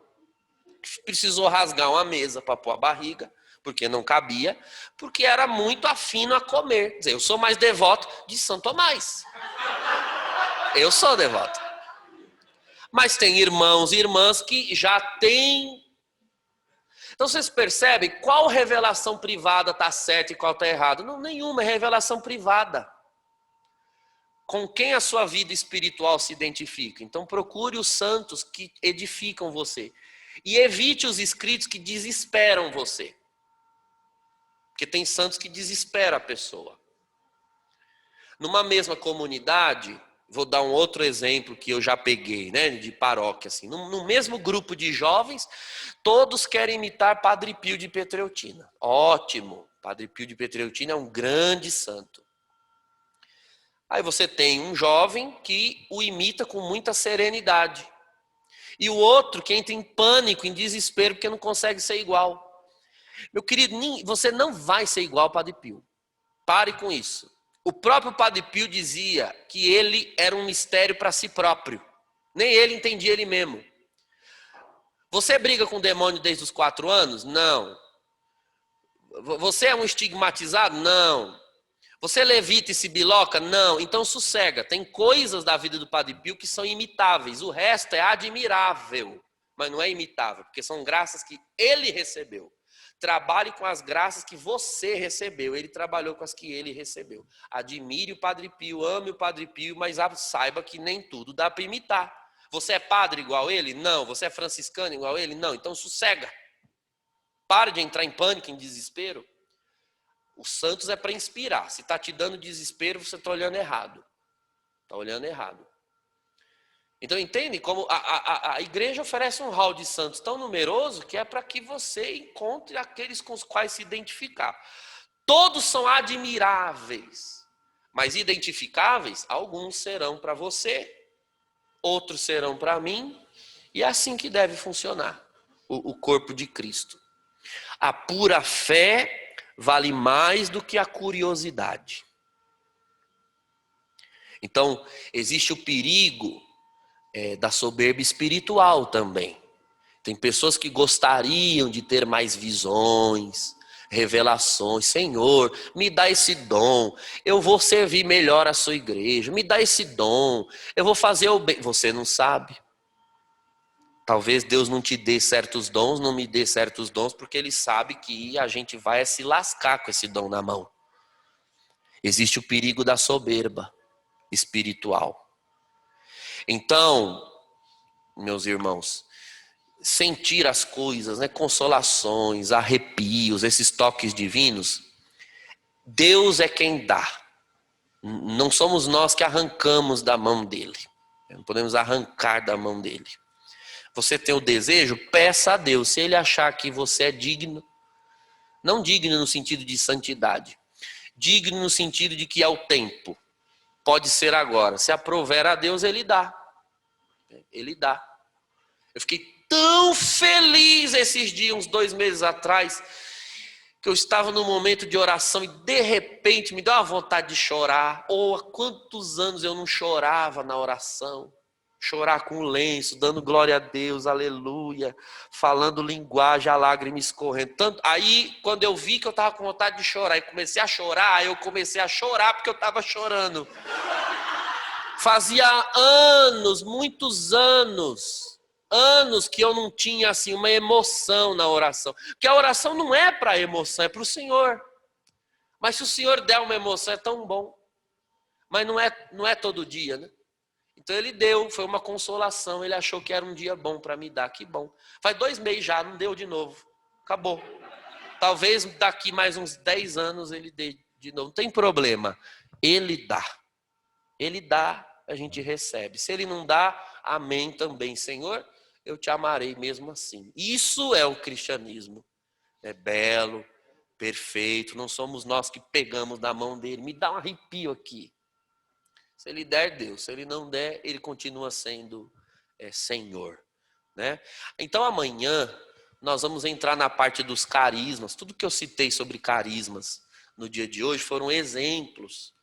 que precisou rasgar uma mesa para pôr a barriga, porque não cabia, porque era muito afino a comer. Quer dizer, eu sou mais devoto de São Tomás. Eu sou devoto. Mas tem irmãos e irmãs que já têm. Então vocês percebem qual revelação privada está certa e qual está errada? Não, nenhuma, é revelação privada. Com quem a sua vida espiritual se identifica? Então procure os santos que edificam você. E evite os escritos que desesperam você. Porque tem santos que desesperam a pessoa. Numa mesma comunidade, vou dar um outro exemplo que eu já peguei, né, de paróquia. Assim. No mesmo grupo de jovens, todos querem imitar Padre Pio de Petreutina. Ótimo, Padre Pio de Petreutina é um grande santo. Aí você tem um jovem que o imita com muita serenidade. E o outro que entra em pânico, em desespero, porque não consegue ser igual. Meu querido, você não vai ser igual ao Padre Pio. Pare com isso. O próprio Padre Pio dizia que ele era um mistério para si próprio. Nem ele entendia ele mesmo. Você briga com o demônio desde os 4 anos? Não. Você é um estigmatizado? Não. Você levita e se biloca? Não. Então sossega. Tem coisas da vida do Padre Pio que são imitáveis. O resto é admirável, mas não é imitável, porque são graças que ele recebeu. Trabalhe com as graças que você recebeu. Ele trabalhou com as que ele recebeu. Admire o Padre Pio, ame o Padre Pio, mas saiba que nem tudo dá para imitar. Você é padre igual ele? Não. Você é franciscano igual ele? Não. Então sossega. Pare de entrar em pânico, em desespero. Os santos é para inspirar. Se está te dando desespero, você está olhando errado. Está olhando errado. Então entende como a igreja oferece um hall de santos tão numeroso que é para que você encontre aqueles com os quais se identificar. Todos são admiráveis, mas identificáveis, alguns serão para você, outros serão para mim, e é assim que deve funcionar o corpo de Cristo. A pura fé vale mais do que a curiosidade. Então, existe o perigo da soberba espiritual também. Tem pessoas que gostariam de ter mais visões, revelações. Senhor, me dá esse dom. Eu vou servir melhor a sua igreja. Me dá esse dom. Eu vou fazer o bem. Você não sabe. Talvez Deus não te dê certos dons, não me dê certos dons, porque Ele sabe que a gente vai se lascar com esse dom na mão. Existe o perigo da soberba espiritual. Então, meus irmãos, sentir as coisas, né, consolações, arrepios, esses toques divinos, Deus é quem dá. Não somos nós que arrancamos da mão dele. Não podemos arrancar da mão dele. Você tem o desejo? Peça a Deus. Se ele achar que você é digno, não digno no sentido de santidade, digno no sentido de que é o tempo, pode ser agora. Se aprover a Deus, ele dá. Ele dá. Eu fiquei tão feliz esses dias, uns 2 meses atrás, que eu estava num momento de oração e de repente me deu uma vontade de chorar. Há quantos anos eu não chorava na oração? Chorar com lenço, dando glória a Deus, aleluia, falando linguagem, a lágrima escorrendo. Tanto, aí, quando eu vi que eu estava com vontade de chorar e comecei a chorar, eu comecei a chorar porque eu estava chorando. Fazia anos, muitos anos que eu não tinha assim uma emoção na oração. Porque a oração não é para emoção, é para o Senhor. Mas se o Senhor der uma emoção, é tão bom. Mas não é todo dia, né? Então ele deu, foi uma consolação, ele achou que era um dia bom para me dar, que bom. Faz 2 meses já, não deu de novo, acabou. Talvez daqui mais uns 10 anos ele dê de novo, não tem problema. Ele dá, a gente recebe. Se ele não dá, amém também, Senhor, eu te amarei mesmo assim. Isso é o cristianismo, é belo, perfeito, não somos nós que pegamos na mão dele, me dá um arrepio aqui. Se ele der, Deus. Se ele não der, ele continua sendo Senhor, né? Então amanhã nós vamos entrar na parte dos carismas. Tudo que eu citei sobre carismas no dia de hoje foram exemplos,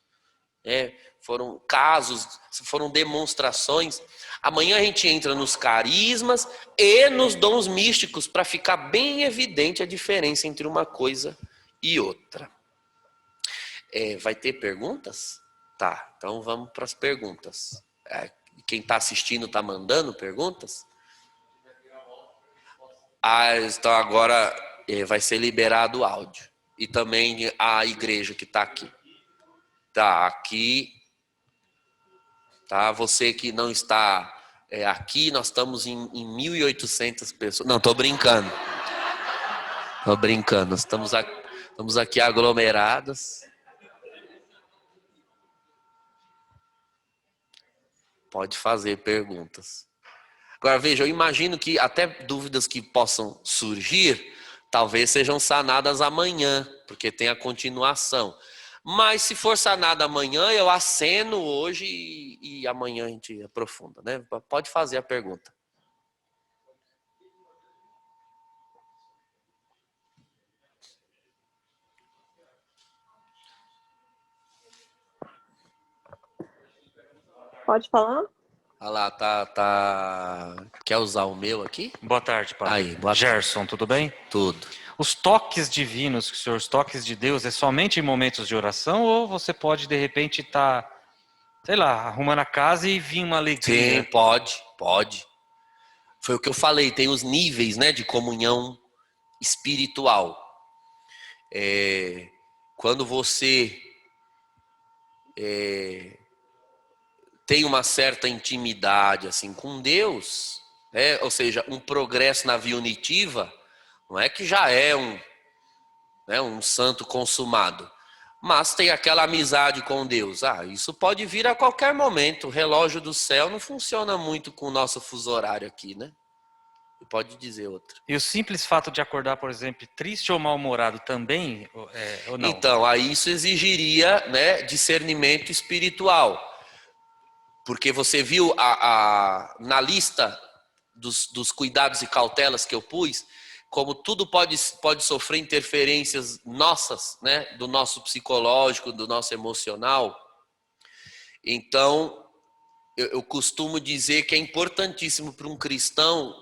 foram casos, foram demonstrações. Amanhã a gente entra nos carismas e nos dons místicos para ficar bem evidente a diferença entre uma coisa e outra. Vai ter perguntas? Tá, então vamos para as perguntas. Quem está assistindo está mandando perguntas? Então agora vai ser liberado o áudio. E também a igreja que está aqui. Tá, aqui. Tá, você que não está aqui, nós estamos em 1.800 pessoas. Não, estou brincando. Estou brincando. Estamos aqui aglomerados. Pode fazer perguntas. Agora veja, eu imagino que até dúvidas que possam surgir, talvez sejam sanadas amanhã, porque tem a continuação. Mas se for sanada amanhã, eu aceno hoje e amanhã a gente aprofunda, né? Pode fazer a pergunta. Pode falar? Olha lá, tá. Quer usar o meu aqui? Boa tarde, padre. Aí, boa tarde. Gerson, tudo bem? Tudo. Os toques divinos, os toques de Deus, é somente em momentos de oração ou você pode, de repente, estar, sei lá, arrumando a casa e vir uma alegria? Sim, pode. Foi o que eu falei, tem os níveis, né, de comunhão espiritual. Quando você tem uma certa intimidade assim com Deus, ou seja, um progresso na via unitiva, não é que já é um santo consumado, mas tem aquela amizade com Deus. Isso pode vir a qualquer momento. O relógio do céu não funciona muito com o nosso fuso horário aqui, né? Pode dizer outra. E o simples fato de acordar, por exemplo, triste ou mal-humorado também, ou não? Então, aí isso exigiria, né, discernimento espiritual. Porque você viu na lista dos cuidados e cautelas que eu pus, como tudo pode sofrer interferências nossas, né, do nosso psicológico, do nosso emocional. Então, eu costumo dizer que é importantíssimo para um cristão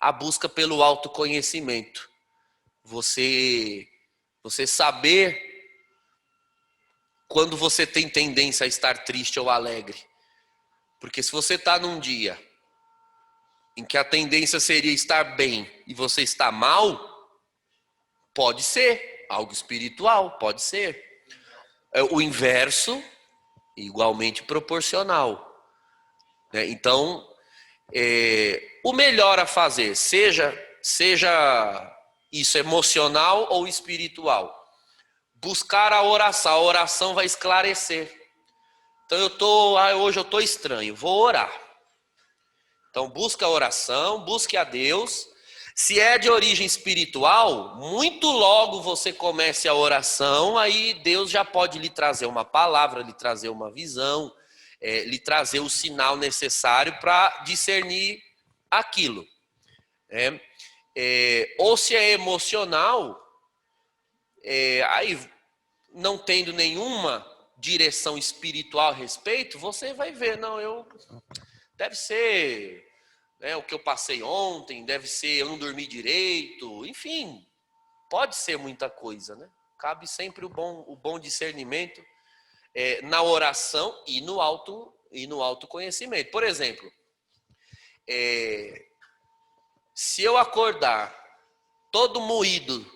a busca pelo autoconhecimento. Você saber quando você tem tendência a estar triste ou alegre. Porque se você está num dia em que a tendência seria estar bem e você está mal, pode ser algo espiritual, pode ser. O inverso, igualmente proporcional. Então, o melhor a fazer, seja isso emocional ou espiritual, buscar a oração vai esclarecer. Então hoje eu estou estranho, vou orar. Então busca a oração, busque a Deus. Se é de origem espiritual, muito logo você comece a oração, aí Deus já pode lhe trazer uma palavra, lhe trazer uma visão, lhe trazer o sinal necessário para discernir aquilo. Ou se é emocional, aí não tendo nenhuma direção espiritual a respeito, você vai ver, deve ser o que eu passei ontem, deve ser eu não dormi direito, enfim, pode ser muita coisa, né? Cabe sempre o bom discernimento na oração e no autoconhecimento. Por exemplo, se eu acordar todo moído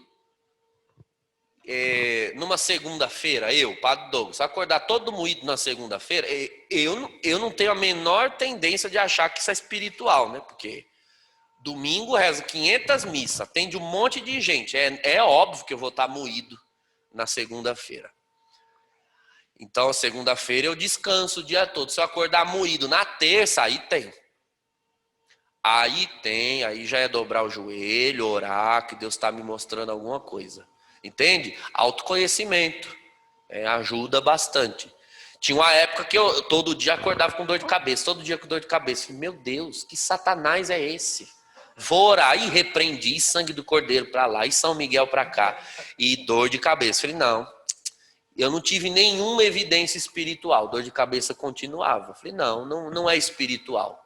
numa segunda-feira, Padre Douglas, acordar todo moído na segunda-feira, eu não tenho a menor tendência de achar que isso é espiritual, né? Porque domingo reza 500 missas, atende um monte de gente. É óbvio que eu vou estar moído na segunda-feira. Então, segunda-feira eu descanso o dia todo. Se eu acordar moído na terça, aí aí já é dobrar o joelho, orar, que Deus está me mostrando alguma coisa. Entende? Autoconhecimento ajuda bastante. Tinha uma época que eu todo dia acordava com dor de cabeça, todo dia com dor de cabeça. Falei, meu Deus, que satanás é esse? Vou orar e repreendi, sangue do cordeiro para lá, e São Miguel para cá, e dor de cabeça. Falei, não, eu não tive nenhuma evidência espiritual, dor de cabeça continuava. Falei, não é espiritual.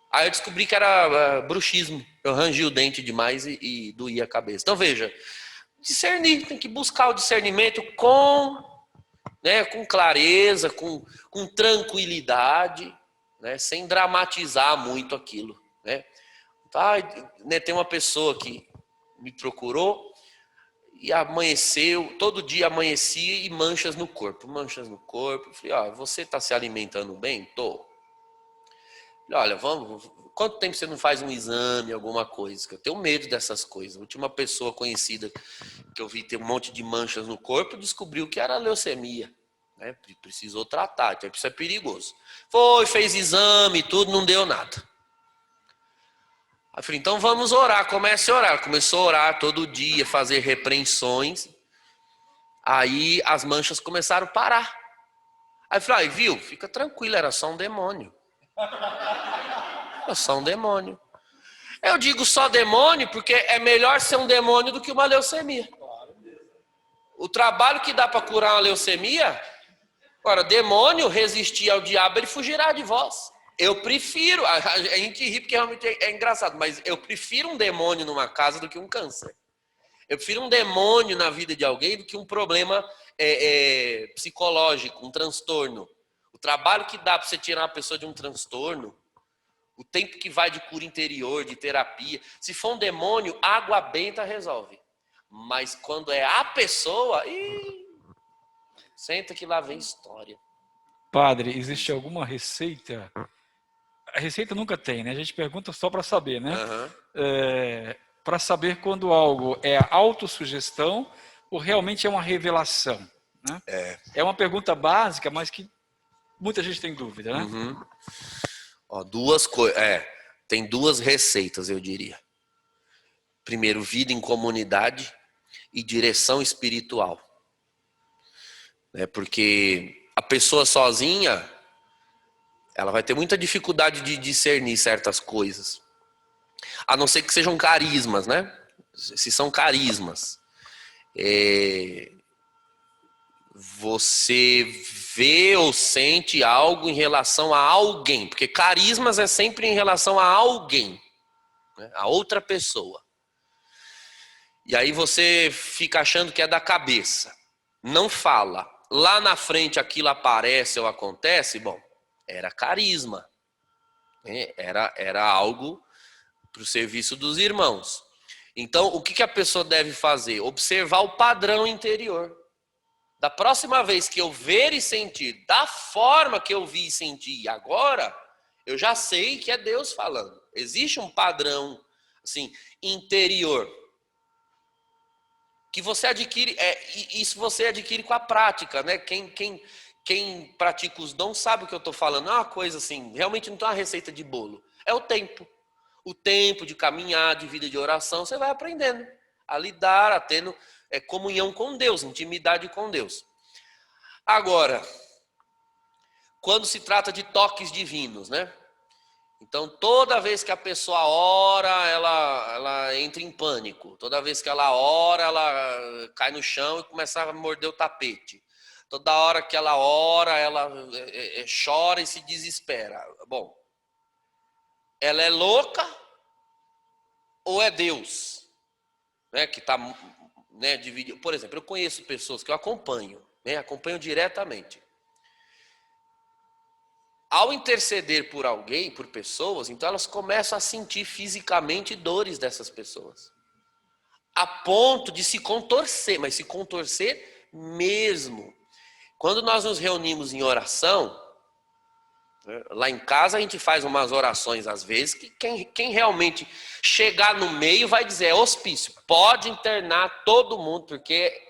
Aí eu descobri que era bruxismo, eu rangi o dente demais e doía a cabeça. Então veja, discernir, tem que buscar o discernimento com clareza, com tranquilidade, sem dramatizar muito aquilo. Tem uma pessoa que me procurou e amanheceu, todo dia amanhecia e manchas no corpo. Eu falei, você está se alimentando bem? Tô. Olha, quanto tempo você não faz um exame, alguma coisa? Eu tenho medo dessas coisas. A última pessoa conhecida que eu vi ter um monte de manchas no corpo descobriu que era leucemia. Precisou tratar, então isso é perigoso. Fez exame, tudo, não deu nada. Aí eu falei, então vamos orar, comece a orar. Começou a orar todo dia, fazer repreensões. Aí as manchas começaram a parar. Aí eu falei, viu, fica tranquilo, era só um demônio. Era só um demônio. Eu digo só demônio porque é melhor ser um demônio do que uma leucemia. O trabalho que dá para curar uma leucemia, agora, demônio resistir ao diabo, ele fugirá de vós. Eu prefiro, a gente ri porque realmente é engraçado, mas eu prefiro um demônio numa casa do que um câncer. Eu prefiro um demônio na vida de alguém do que um problema psicológico, um transtorno. O trabalho que dá para você tirar uma pessoa de um transtorno, o tempo que vai de cura interior, de terapia. Se for um demônio, água benta resolve. Mas quando é a pessoa, senta que lá vem história. Padre, existe alguma receita? A receita nunca tem, né? A gente pergunta só para saber, né? Uhum. Para saber quando algo é autossugestão ou realmente é uma revelação, né? É uma pergunta básica, mas que muita gente tem dúvida, né? Uhum. Duas coisas. Tem duas receitas, eu diria. Primeiro, vida em comunidade e direção espiritual. Porque a pessoa sozinha, ela vai ter muita dificuldade de discernir certas coisas. A não ser que sejam carismas, né? Se são carismas. Você vê ou sente algo em relação a alguém. Porque carismas é sempre em relação a alguém. A outra pessoa. E aí você fica achando que é da cabeça. Não fala. Lá na frente aquilo aparece ou acontece, bom, era carisma. Era algo para o serviço dos irmãos. Então, o que a pessoa deve fazer? Observar o padrão interior. Da próxima vez que eu ver e sentir da forma que eu vi e senti agora, eu já sei que é Deus falando. Existe um padrão assim, interior que você adquire, isso você adquire com a prática, né? Quem pratica os dons sabe o que eu estou falando. É uma coisa assim, realmente não tem uma receita de bolo. É o tempo. O tempo de caminhar, de vida de oração, você vai aprendendo a lidar, a tendo comunhão com Deus, intimidade com Deus. Agora, quando se trata de toques divinos, né? Então, toda vez que a pessoa ora, ela entra em pânico. Toda vez que ela ora, ela cai no chão e começa a morder o tapete. Toda hora que ela ora, ela chora e se desespera. Bom, ela é louca ou é Deus? Né, que está dividido. Por exemplo, eu conheço pessoas que eu acompanho diretamente. Ao interceder por alguém, por pessoas, então elas começam a sentir fisicamente dores dessas pessoas. A ponto de se contorcer, mas se contorcer mesmo. Quando nós nos reunimos em oração, lá em casa a gente faz umas orações às vezes, que quem realmente chegar no meio vai dizer, é hospício, pode internar todo mundo, porque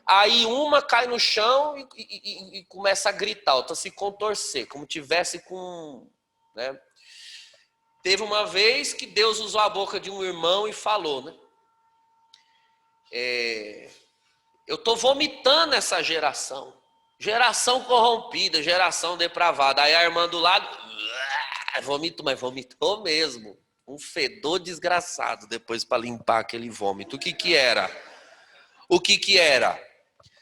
aí uma cai no chão e começa a gritar, outra se contorcer, como tivesse com... Né? Teve uma vez que Deus usou a boca de um irmão e falou, né? Eu estou vomitando essa geração. Geração corrompida, geração depravada. Aí a irmã do lado, vomitou, mas vomitou mesmo. Um fedor desgraçado depois para limpar aquele vômito. O que era? O que era?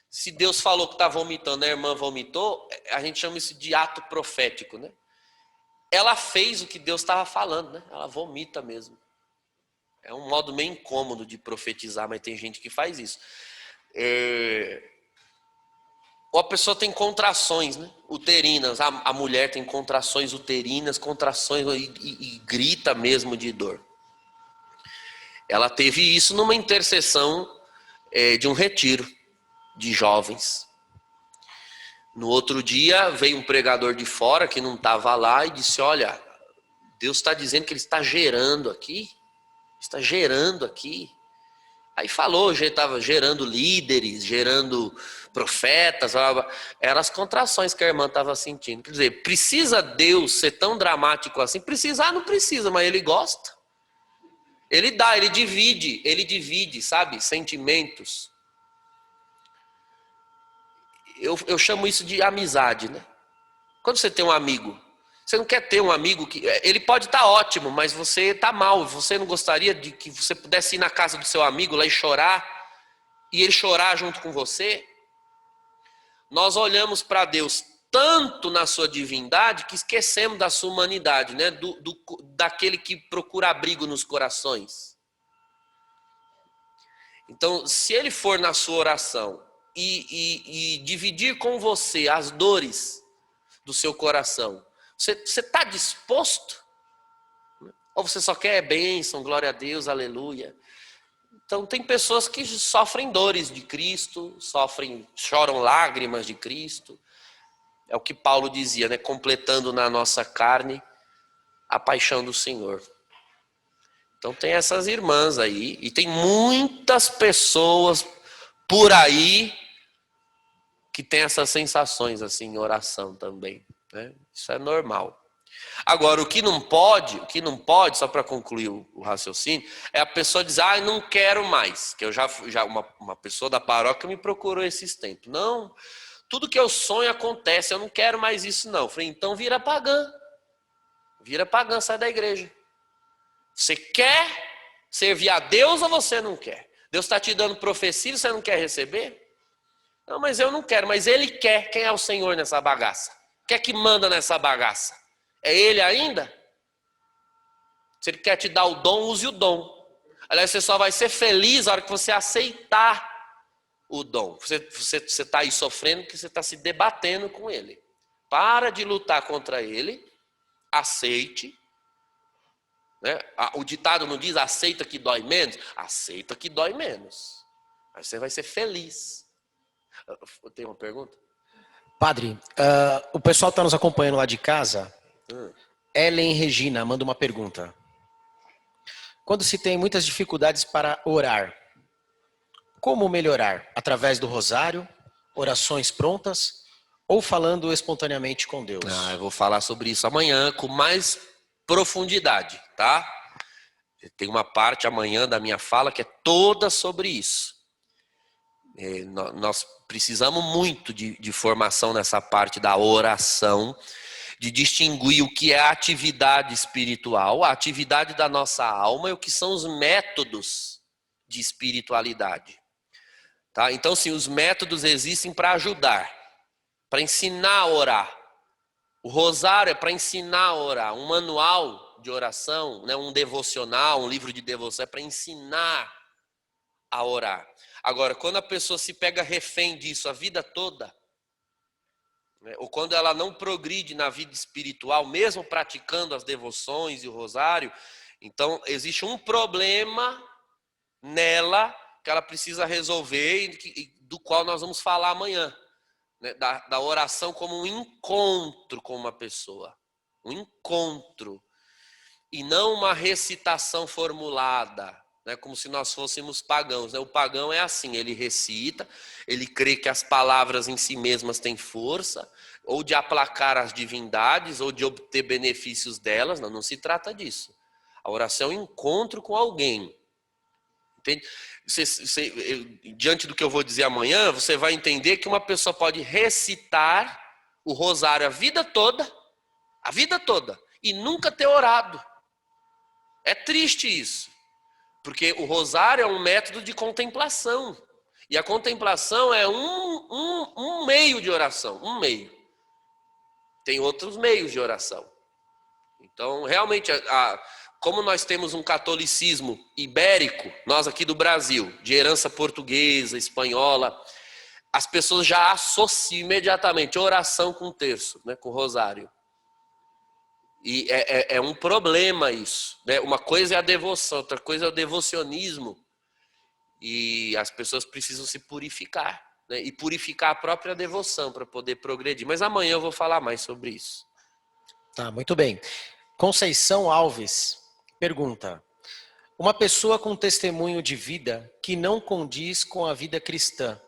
Se Deus falou que está vomitando, a irmã vomitou, a gente chama isso de ato profético, né? Ela fez o que Deus estava falando, né? Ela vomita mesmo. É um modo meio incômodo de profetizar, mas tem gente que faz isso. Ou a pessoa tem contrações, né? Uterinas. A mulher tem contrações uterinas, contrações e grita mesmo de dor. Ela teve isso numa intercessão de um retiro de jovens. No outro dia, veio um pregador de fora que não estava lá e disse, olha, Deus está dizendo que Ele está gerando aqui. Está gerando aqui. Aí falou, já estava gerando líderes, gerando profetas. Eram as contrações que a irmã estava sentindo. Quer dizer, precisa Deus ser tão dramático assim? Precisar não precisa, mas Ele gosta. Ele dá, Ele divide, sabe? Sentimentos. Eu chamo isso de amizade, né? Quando você tem um amigo, você não quer ter um amigo que... Ele pode estar ótimo, mas você está mal. Você não gostaria de que você pudesse ir na casa do seu amigo lá e chorar, e ele chorar junto com você? Nós olhamos para Deus tanto na sua divindade que esquecemos da sua humanidade, né? Daquele que procura abrigo nos corações. Então, se ele for na sua oração e dividir com você as dores do seu coração, você está disposto? Ou você só quer bênção, glória a Deus, aleluia? Então tem pessoas que sofrem dores de Cristo, choram lágrimas de Cristo. É o que Paulo dizia, né? Completando na nossa carne a paixão do Senhor. Então tem essas irmãs aí, e tem muitas pessoas por aí que tem essas sensações assim em oração também, né? Isso é normal. Agora, o que não pode, só para concluir o raciocínio, é a pessoa dizer, não quero mais. Que eu já uma pessoa da paróquia me procurou esses tempos. Não, tudo que eu sonho acontece, eu não quero mais isso não. Eu falei, então vira pagã, sai da igreja. Você quer servir a Deus ou você não quer? Deus está te dando profecia e você não quer receber? Não, mas eu não quero, mas Ele quer. Quem é o Senhor nessa bagaça? Quem é que manda nessa bagaça? É Ele ainda? Se Ele quer te dar o dom, use o dom. Aliás, você só vai ser feliz na hora que você aceitar o dom. Você está aí sofrendo porque você está se debatendo com Ele. Para de lutar contra Ele, aceite Né? O ditado não diz aceita que dói menos? Aceita que dói menos. Aí você vai ser feliz. Tem uma pergunta? Padre, o pessoal está nos acompanhando lá de casa. Ellen Regina manda uma pergunta. Quando se tem muitas dificuldades para orar, como melhorar? Através do rosário, orações prontas ou falando espontaneamente com Deus? Eu vou falar sobre isso amanhã com mais profundidade, tá? Tem uma parte amanhã da minha fala que é toda sobre isso. Nós precisamos muito de formação nessa parte da oração, de distinguir o que é a atividade espiritual, a atividade da nossa alma e o que são os métodos de espiritualidade. Tá? Então, sim, os métodos existem para ajudar, para ensinar a orar. O rosário é para ensinar a orar. Um manual de oração, né, um devocional, um livro de devoção é para ensinar a orar. Agora, quando a pessoa se pega refém disso a vida toda, né, ou quando ela não progride na vida espiritual, mesmo praticando as devoções e o rosário, então existe um problema nela que ela precisa resolver e do qual nós vamos falar amanhã. Né, da oração como um encontro com uma pessoa. Um encontro. E não uma recitação formulada. Né, como se nós fôssemos pagãos. Né? O pagão é assim, ele recita, ele crê que as palavras em si mesmas têm força, ou de aplacar as divindades, ou de obter benefícios delas. Não se trata disso. A oração é um encontro com alguém. Entende? Diante do que eu vou dizer amanhã, você vai entender que uma pessoa pode recitar o rosário a vida toda, e nunca ter orado. É triste isso, porque o rosário é um método de contemplação, e a contemplação é um meio de oração, um meio. Tem outros meios de oração. Então, realmente, como nós temos um catolicismo ibérico, nós aqui do Brasil, de herança portuguesa, espanhola, as pessoas já associam imediatamente oração com terço, né, com rosário. E é um problema isso. Né? Uma coisa é a devoção, outra coisa é o devocionismo. E as pessoas precisam se purificar, né, e purificar a própria devoção para poder progredir. Mas amanhã eu vou falar mais sobre isso. Tá, muito bem. Conceição Alves pergunta: uma pessoa com testemunho de vida que não condiz com a vida cristã,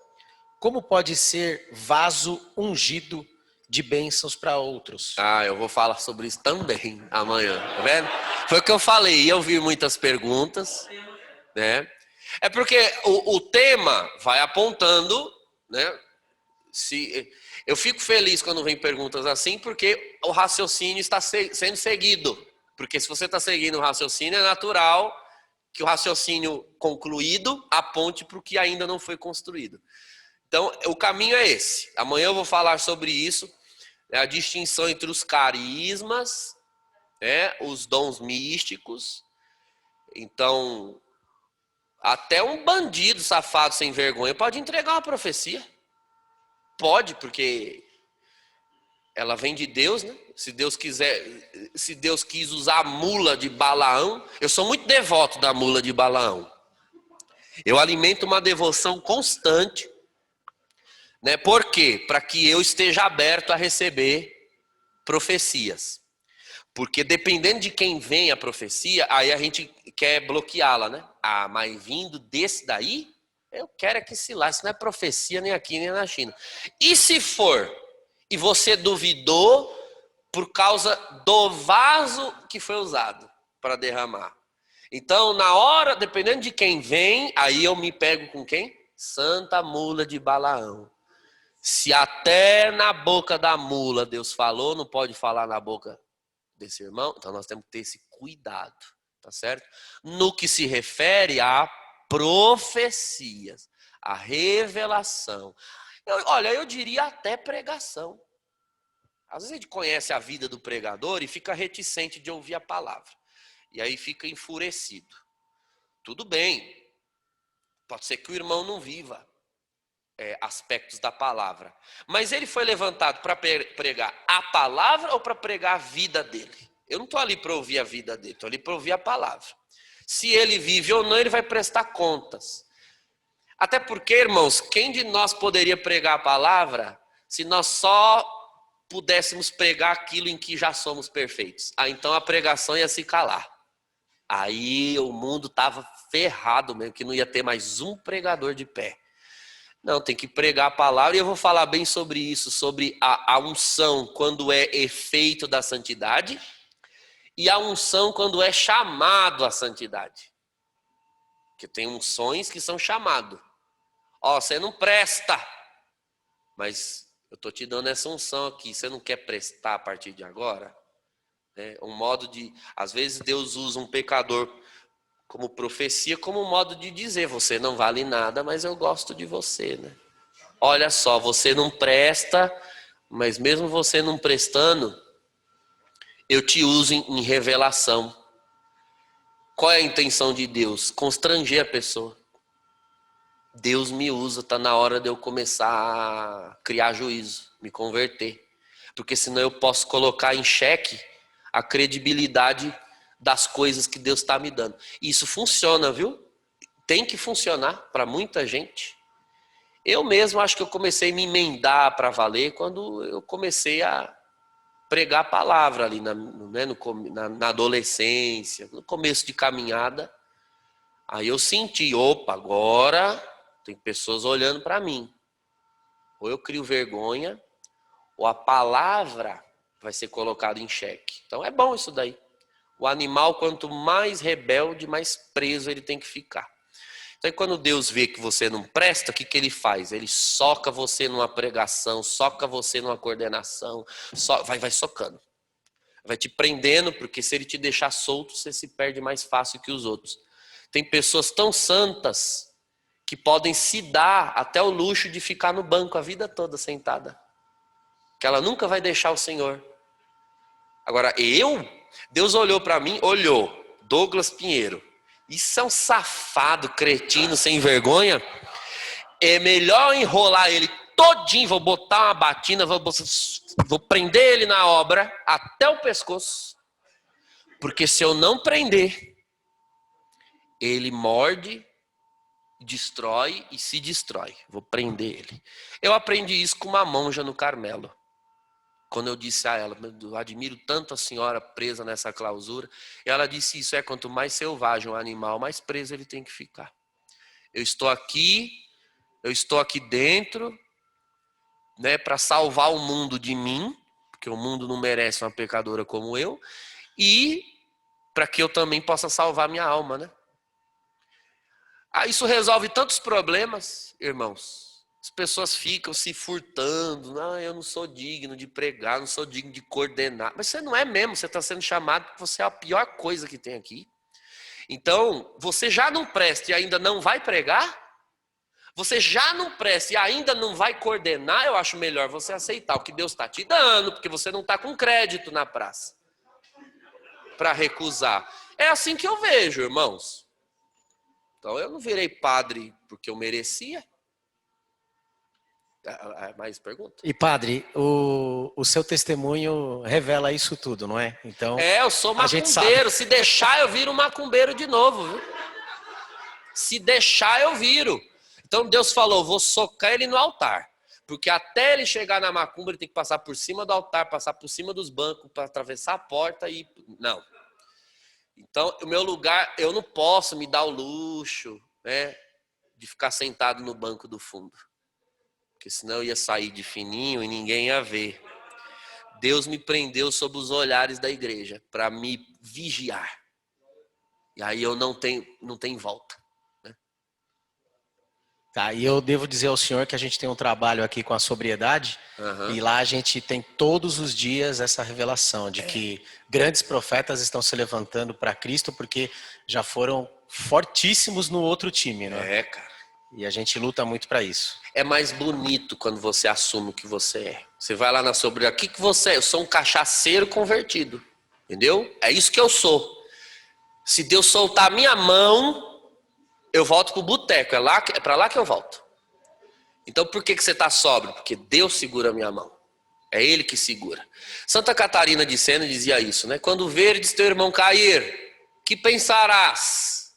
como pode ser vaso ungido de bênçãos para outros? Eu vou falar sobre isso também amanhã, tá vendo? Foi o que eu falei, eu vi muitas perguntas, né? É porque o tema vai apontando, né? Eu fico feliz quando vem perguntas assim, porque o raciocínio está sendo seguido. Porque se você está seguindo o raciocínio, é natural que o raciocínio concluído aponte para o que ainda não foi construído. Então, o caminho é esse. Amanhã eu vou falar sobre isso, né, a distinção entre os carismas, né, os dons místicos. Então, até um bandido safado sem vergonha pode entregar uma profecia. Pode, porque ela vem de Deus, né? Se Deus quis usar a mula de Balaão, eu sou muito devoto da mula de Balaão. Eu alimento uma devoção constante, né? Por quê? Para que eu esteja aberto a receber profecias. Porque dependendo de quem vem a profecia, aí a gente quer bloqueá-la, né? Mas vindo desse daí, eu quero é que se lá, isso não é profecia nem aqui nem na China. E se for, e você duvidou por causa do vaso que foi usado para derramar. Então, na hora, dependendo de quem vem, aí eu me pego com quem? Santa mula de Balaão. Se até na boca da mula Deus falou, não pode falar na boca desse irmão, então nós temos que ter esse cuidado, tá certo? No que se refere a profecias, a revelação. Eu diria até pregação. Às vezes a gente conhece a vida do pregador e fica reticente de ouvir a palavra. E aí fica enfurecido. Tudo bem. Pode ser que o irmão não viva aspectos da palavra. Mas ele foi levantado para pregar a palavra ou para pregar a vida dele? Eu não estou ali para ouvir a vida dele, estou ali para ouvir a palavra. Se ele vive ou não, ele vai prestar contas. Até porque, irmãos, quem de nós poderia pregar a palavra se nós só pudéssemos pregar aquilo em que já somos perfeitos? Então a pregação ia se calar. Aí o mundo estava ferrado mesmo, que não ia ter mais um pregador de pé. Não, tem que pregar a palavra, e eu vou falar bem sobre isso, sobre a unção quando é efeito da santidade e a unção quando é chamado à santidade. Porque tem unções que são chamados. Ó, você não presta, mas eu estou te dando essa unção aqui, você não quer prestar a partir de agora? É um modo de, às vezes Deus usa um pecador como profecia, como um modo de dizer, você não vale nada, mas eu gosto de você, né? Olha só, você não presta, mas mesmo você não prestando, eu te uso em revelação. Qual é a intenção de Deus? Constranger a pessoa. Deus me usa, está na hora de eu começar a criar juízo, me converter. Porque senão eu posso colocar em xeque a credibilidade das coisas que Deus está me dando. E isso funciona, viu? Tem que funcionar para muita gente. Eu mesmo acho que eu comecei a me emendar para valer quando eu comecei a pregar a palavra ali na adolescência, no começo de caminhada. Aí eu senti, opa, agora tem pessoas olhando para mim. Ou eu crio vergonha, ou a palavra vai ser colocada em xeque. Então é bom isso daí. O animal, quanto mais rebelde, mais preso ele tem que ficar. Então, quando Deus vê que você não presta, o que ele faz? Ele soca você numa pregação, soca você numa coordenação, vai socando. Vai te prendendo, porque se ele te deixar solto, você se perde mais fácil que os outros. Tem pessoas tão santas que podem se dar até o luxo de ficar no banco a vida toda sentada. Que ela nunca vai deixar o Senhor. Agora, Deus olhou para mim, Douglas Pinheiro. Isso é um safado, cretino, sem vergonha. É melhor enrolar ele todinho, vou botar uma batina, vou prender ele na obra até o pescoço. Porque se eu não prender, ele morde, destrói e se destrói. Vou prender ele. Eu aprendi isso com uma monja no Carmelo. Quando eu disse a ela, eu admiro tanto a senhora presa nessa clausura, ela disse isso, quanto mais selvagem o animal, mais preso ele tem que ficar. Eu estou aqui dentro, né, para salvar o mundo de mim, porque o mundo não merece uma pecadora como eu, e para que eu também possa salvar minha alma, né? Isso resolve tantos problemas, irmãos. As pessoas ficam se furtando. Não, eu não sou digno de pregar, não sou digno de coordenar. Mas você não é mesmo, você está sendo chamado porque você é a pior coisa que tem aqui. Então, você já não presta e ainda não vai pregar? Você já não presta e ainda não vai coordenar? Eu acho melhor você aceitar o que Deus está te dando, porque você não está com crédito na praça para recusar. É assim que eu vejo, irmãos. Então, eu não virei padre porque eu merecia. Mais pergunta? E padre, o seu testemunho revela isso tudo, não é? Então, eu sou macumbeiro. Se deixar, eu viro macumbeiro de novo, viu? Se deixar, eu viro. Então Deus falou, vou socar ele no altar. Porque até ele chegar na macumba, ele tem que passar por cima do altar, passar por cima dos bancos, para atravessar a porta e... Não. Então, o meu lugar, eu não posso me dar o luxo, né, de ficar sentado no banco do fundo. Porque senão eu ia sair de fininho e ninguém ia ver. Deus me prendeu sob os olhares da igreja para me vigiar. E aí eu não tenho volta. Né? Tá, e eu devo dizer ao senhor que a gente tem um trabalho aqui com a sobriedade, e lá a gente tem todos os dias essa revelação de que grandes profetas estão se levantando para Cristo porque já foram fortíssimos no outro time, né? Cara. E a gente luta muito para isso. É mais bonito quando você assume o que você é. Você vai lá na sobriedade. O que você é? Eu sou um cachaceiro convertido. Entendeu? É isso que eu sou. Se Deus soltar a minha mão, eu volto pro boteco. É para lá que eu volto. Então por que você está sóbrio? Porque Deus segura a minha mão. É ele que segura. Santa Catarina de Sena dizia isso, né? Quando veres teu irmão cair, que pensarás?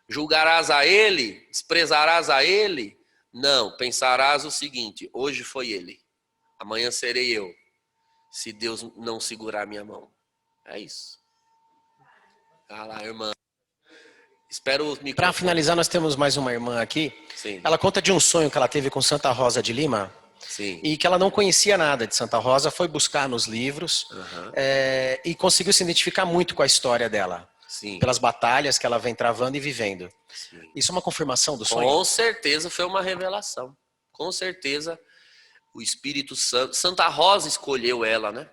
Julgarás a ele? Desprezarás a ele? Não, pensarás o seguinte: hoje foi ele, amanhã serei eu, se Deus não segurar minha mão. É isso. Ah lá, irmã. Espero o microfone. Para finalizar, nós temos mais uma irmã aqui. Sim. Ela conta de um sonho que ela teve com Santa Rosa de Lima. Sim. E que ela não conhecia nada de Santa Rosa, foi buscar nos livros e conseguiu se identificar muito com a história dela. Sim. Pelas batalhas que ela vem travando e vivendo. Sim. Isso é uma confirmação do sonho? Com certeza foi uma revelação. Com certeza o Espírito Santo, Santa Rosa escolheu ela, né?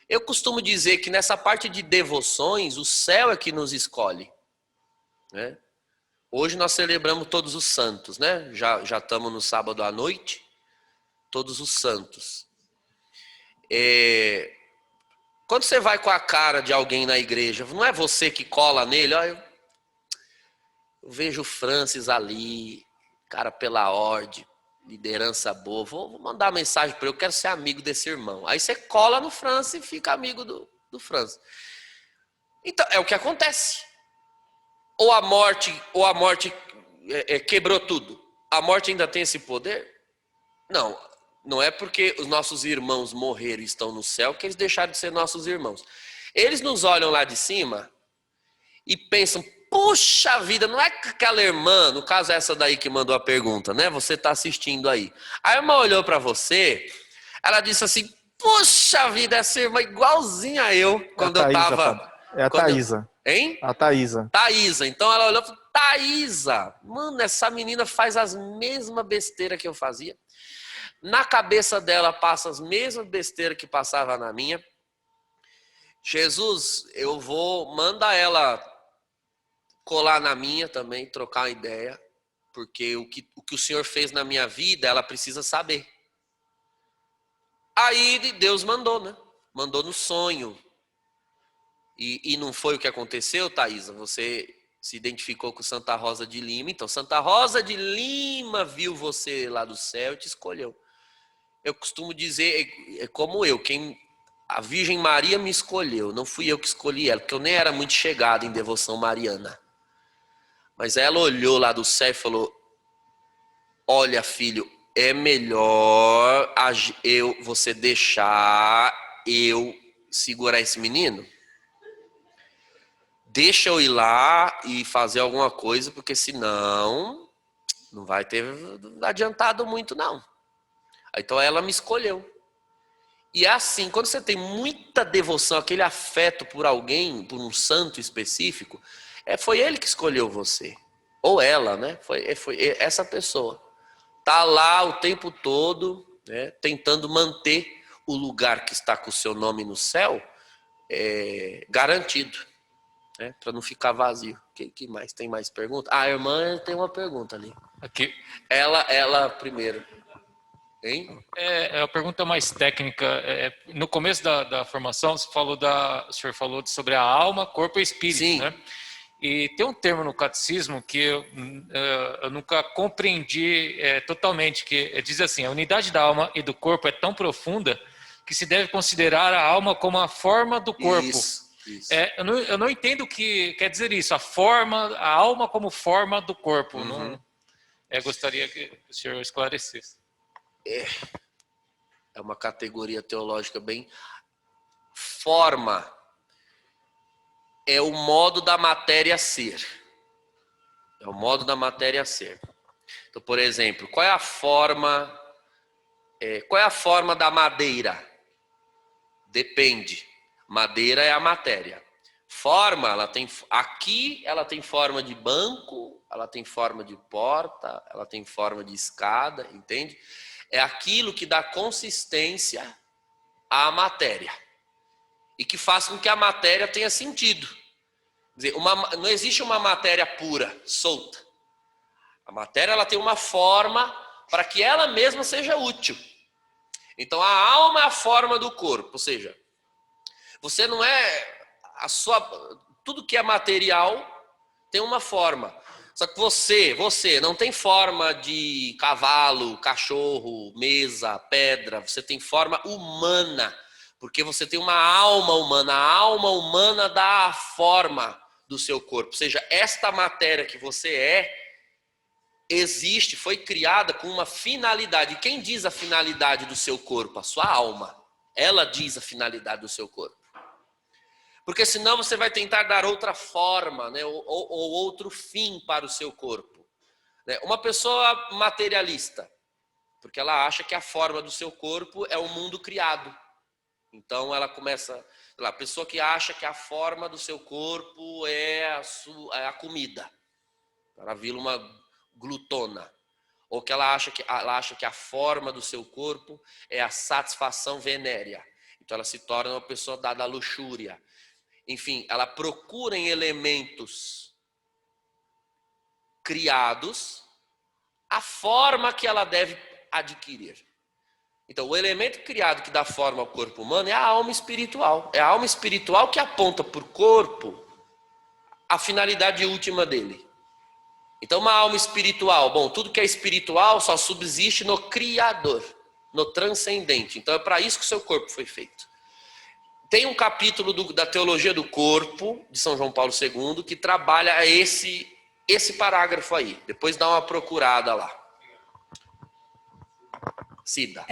Eu costumo dizer que nessa parte de devoções, o céu é que nos escolhe, né? Hoje nós celebramos todos os santos, né? Já estamos no sábado à noite, todos os santos. Quando você vai com a cara de alguém na igreja, não é você que cola nele, ó, eu vejo o Francis ali, cara pela ordem, liderança boa, vou mandar uma mensagem para ele, eu quero ser amigo desse irmão. Aí você cola no Francis e fica amigo do Francis. Então, é o que acontece. Ou a morte quebrou tudo. A morte ainda tem esse poder? Não, não é porque os nossos irmãos morreram e estão no céu que eles deixaram de ser nossos irmãos. Eles nos olham lá de cima e pensam, puxa vida, não é aquela irmã, no caso essa daí que mandou a pergunta, né? Você está assistindo aí. A irmã olhou para você, ela disse assim, puxa vida, essa irmã igualzinha a eu, quando eu estava... É a Thaísa. Hein? A Thaísa. Thaísa. Então ela olhou e falou, Thaísa, mano, essa menina faz as mesmas besteiras que eu fazia. Na cabeça dela passa as mesmas besteiras que passava na minha. Jesus, eu vou mandar ela colar na minha também, trocar uma ideia, porque o que o Senhor fez na minha vida, ela precisa saber. Aí Deus mandou, né? Mandou no sonho. E não foi o que aconteceu, Thaísa? Você se identificou com Santa Rosa de Lima. Então, Santa Rosa de Lima viu você lá do céu e te escolheu. Eu costumo dizer, é como eu, a Virgem Maria me escolheu. Não fui eu que escolhi ela, porque eu nem era muito chegado em devoção mariana. Mas ela olhou lá do céu e falou, olha, filho, é melhor você deixar eu segurar esse menino? Deixa eu ir lá e fazer alguma coisa, porque senão não vai ter adiantado muito, não. Então ela me escolheu. E é assim, quando você tem muita devoção, aquele afeto por alguém, por um santo específico, foi ele que escolheu você. Ou ela, né? Foi essa pessoa. Tá lá o tempo todo, né, tentando manter o lugar que está com o seu nome no céu garantido. Né, para não ficar vazio. Que mais? Tem mais pergunta? A irmã tem uma pergunta ali. Aqui. Ela primeiro. Hein? É a pergunta mais técnica. No começo da formação, o senhor falou sobre a alma, corpo e espírito. Sim. Né? E tem um termo no catecismo que eu nunca compreendi totalmente, que diz assim, a unidade da alma e do corpo é tão profunda que se deve considerar a alma como a forma do corpo. Isso. Eu não entendo o que quer dizer isso, a alma como forma do corpo. Uhum. Gostaria que o senhor esclarecesse. É uma categoria teológica bem... Forma é o modo da matéria ser. É o modo da matéria ser. Então, por exemplo, qual é a forma da madeira? Depende. Madeira é a matéria. Forma, ela tem forma de banco, ela tem forma de porta, ela tem forma de escada, entende? É aquilo que dá consistência à matéria e que faz com que a matéria tenha sentido. Quer dizer, não existe uma matéria pura, solta. A matéria ela tem uma forma para que ela mesma seja útil. Então a alma é a forma do corpo, ou seja, você não é tudo que é material tem uma forma. Só que você não tem forma de cavalo, cachorro, mesa, pedra. Você tem forma humana, porque você tem uma alma humana. A alma humana dá a forma do seu corpo. Ou seja, esta matéria que você existe, foi criada com uma finalidade. E quem diz a finalidade do seu corpo? A sua alma. Ela diz a finalidade do seu corpo. Porque senão você vai tentar dar outra forma, né? ou outro fim para o seu corpo. Uma pessoa materialista, porque ela acha que a forma do seu corpo é o mundo criado. Então ela começa, a pessoa que acha que a forma do seu corpo é a comida. Ela vira uma glutona. Ou que ela acha que a forma do seu corpo é a satisfação venérea. Então ela se torna uma pessoa dada à luxúria. Enfim, ela procura em elementos criados a forma que ela deve adquirir. Então, o elemento criado que dá forma ao corpo humano é a alma espiritual. É a alma espiritual que aponta para o corpo a finalidade última dele. Então, uma alma espiritual, tudo que é espiritual só subsiste no Criador, no transcendente. Então, é para isso que o seu corpo foi feito. Tem um capítulo da Teologia do Corpo, de São João Paulo II, que trabalha esse parágrafo aí. Depois dá uma procurada lá. Cida.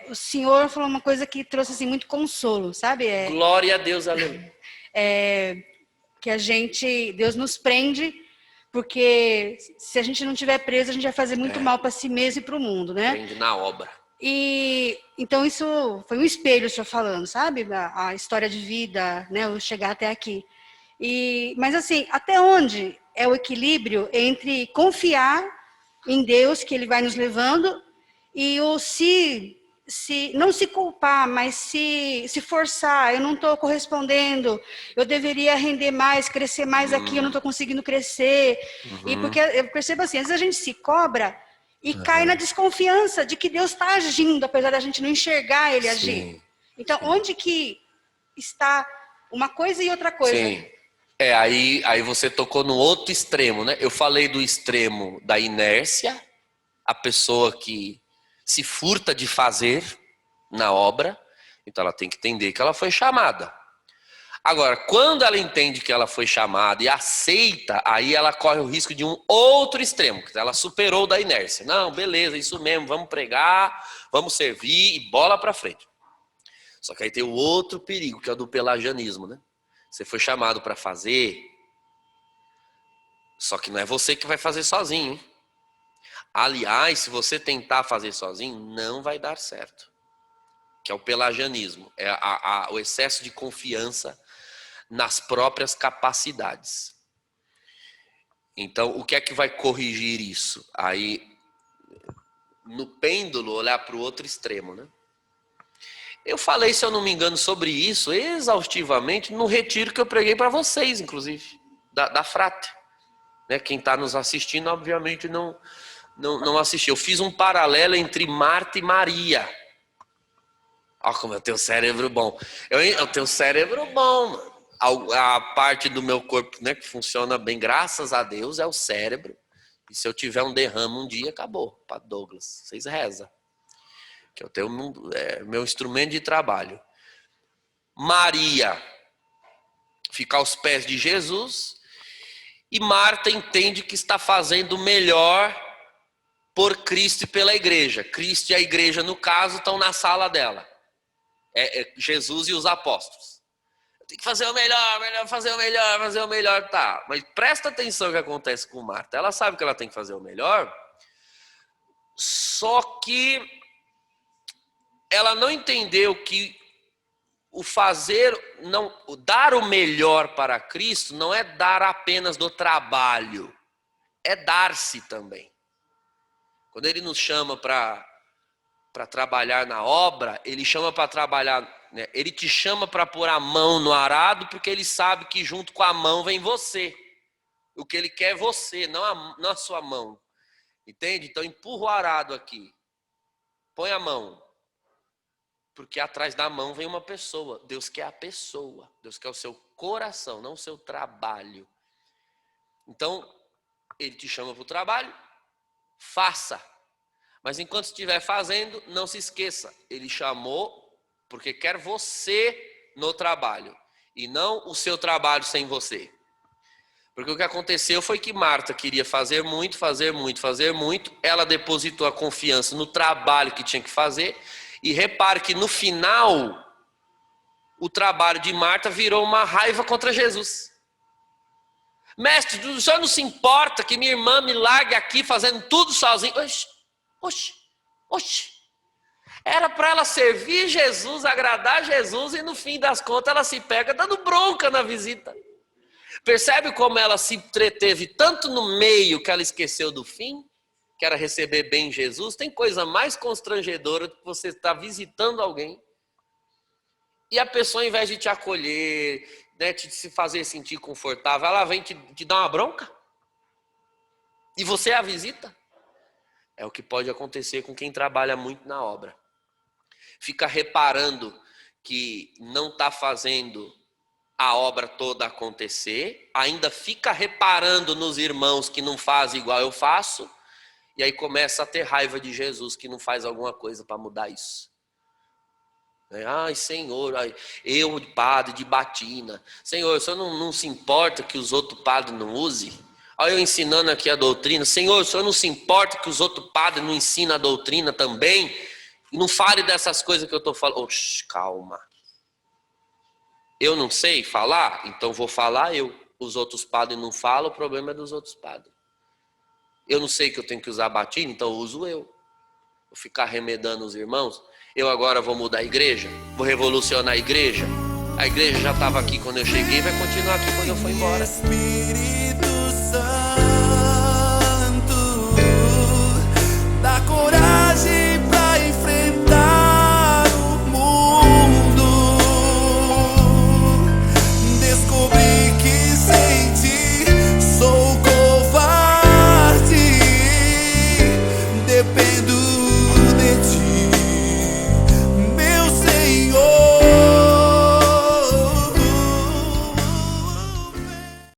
O senhor falou uma coisa que trouxe assim, muito consolo, sabe? Glória a Deus, aleluia. Que Deus nos prende, porque se a gente não tiver preso, a gente vai fazer muito mal para si mesmo e para o mundo, né? Prende na obra. E então isso foi um espelho, o senhor falando, sabe? A história de vida, né? O chegar até aqui. Mas assim, até onde é o equilíbrio entre confiar em Deus, que Ele vai nos levando, e o não se culpar, mas se forçar, eu não estou correspondendo, eu deveria render mais, crescer mais aqui, eu não estou conseguindo crescer. E porque eu percebo assim, às vezes a gente se cobra e cai na desconfiança de que Deus está agindo, apesar da gente não enxergar Ele agir. Então, onde que está uma coisa e outra coisa? Sim. Aí você tocou no outro extremo, né? Eu falei do extremo da inércia, a pessoa que se furta de fazer na obra, então ela tem que entender que ela foi chamada. Agora, quando ela entende que ela foi chamada e aceita, aí ela corre o risco de um outro extremo, que ela superou da inércia. Não, beleza, isso mesmo, vamos pregar, vamos servir e bola para frente. Só que aí tem o outro perigo, que é o do pelagianismo, né? Você foi chamado para fazer, só que não é você que vai fazer sozinho, hein? Aliás, se você tentar fazer sozinho, não vai dar certo. Que é o pelagianismo. É o excesso de confiança nas próprias capacidades. Então, o que é que vai corrigir isso? Aí, no pêndulo, olhar para o outro extremo, né? Eu falei, se eu não me engano, sobre isso exaustivamente no retiro que eu preguei para vocês, inclusive, da Frate. Né? Quem está nos assistindo, obviamente, não assistiu. Eu fiz um paralelo entre Marta e Maria. Olha como eu tenho cérebro bom. Eu tenho cérebro bom, mano. A parte do meu corpo, né, que funciona bem, graças a Deus, é o cérebro. E se eu tiver um derrame um dia, acabou. Para Douglas, vocês rezam. Que eu tenho meu instrumento de trabalho. Maria fica aos pés de Jesus. E Marta entende que está fazendo o melhor por Cristo e pela igreja. Cristo e a igreja, no caso, estão na sala dela. Jesus e os apóstolos. Tem que fazer o melhor, fazer o melhor, tá. Mas presta atenção no que acontece com Marta. Ela sabe que ela tem que fazer o melhor, só que ela não entendeu que dar o melhor para Cristo não é dar apenas do trabalho, é dar-se também. Quando Ele nos chama para trabalhar na obra, Ele chama para trabalhar, né? Ele te chama para pôr a mão no arado, porque Ele sabe que junto com a mão vem você. O que Ele quer é você, não a sua mão. Entende? Então empurra o arado aqui. Põe a mão. Porque atrás da mão vem uma pessoa. Deus quer a pessoa. Deus quer o seu coração, não o seu trabalho. Então, Ele te chama para o trabalho, faça. Mas enquanto estiver fazendo, não se esqueça, ele chamou porque quer você no trabalho e não o seu trabalho sem você. Porque o que aconteceu foi que Marta queria fazer muito, ela depositou a confiança no trabalho que tinha que fazer, e repare que no final, o trabalho de Marta virou uma raiva contra Jesus. Mestre, o senhor não se importa que minha irmã me largue aqui fazendo tudo sozinha? Oxi. Era para ela servir Jesus, agradar Jesus, e no fim das contas ela se pega dando bronca na visita. Percebe como ela se entreteve tanto no meio que ela esqueceu do fim, que era receber bem Jesus? Tem coisa mais constrangedora do que você estar visitando alguém e a pessoa, ao invés de te acolher, né, te se fazer sentir confortável, ela vem te dar uma bronca? E você a visita? É o que pode acontecer com quem trabalha muito na obra. Fica reparando que não está fazendo a obra toda acontecer, ainda fica reparando nos irmãos que não fazem igual eu faço, e aí começa a ter raiva de Jesus que não faz alguma coisa para mudar isso. Ai, Senhor, eu, padre de batina, Senhor, o senhor não se importa que os outros padres não usem? Olha eu ensinando aqui a doutrina, Senhor, o senhor não se importa que os outros padres não ensinam a doutrina também? Não fale dessas coisas que eu estou falando. Oxe, calma. Eu não sei falar, então vou falar eu. Os outros padres não falam, o problema é dos outros padres. Eu não sei que eu tenho que usar batina, então uso eu. Vou ficar remedando os irmãos. Eu agora vou mudar a igreja, vou revolucionar a igreja. A igreja já estava aqui quando eu cheguei, vai continuar aqui quando eu for embora.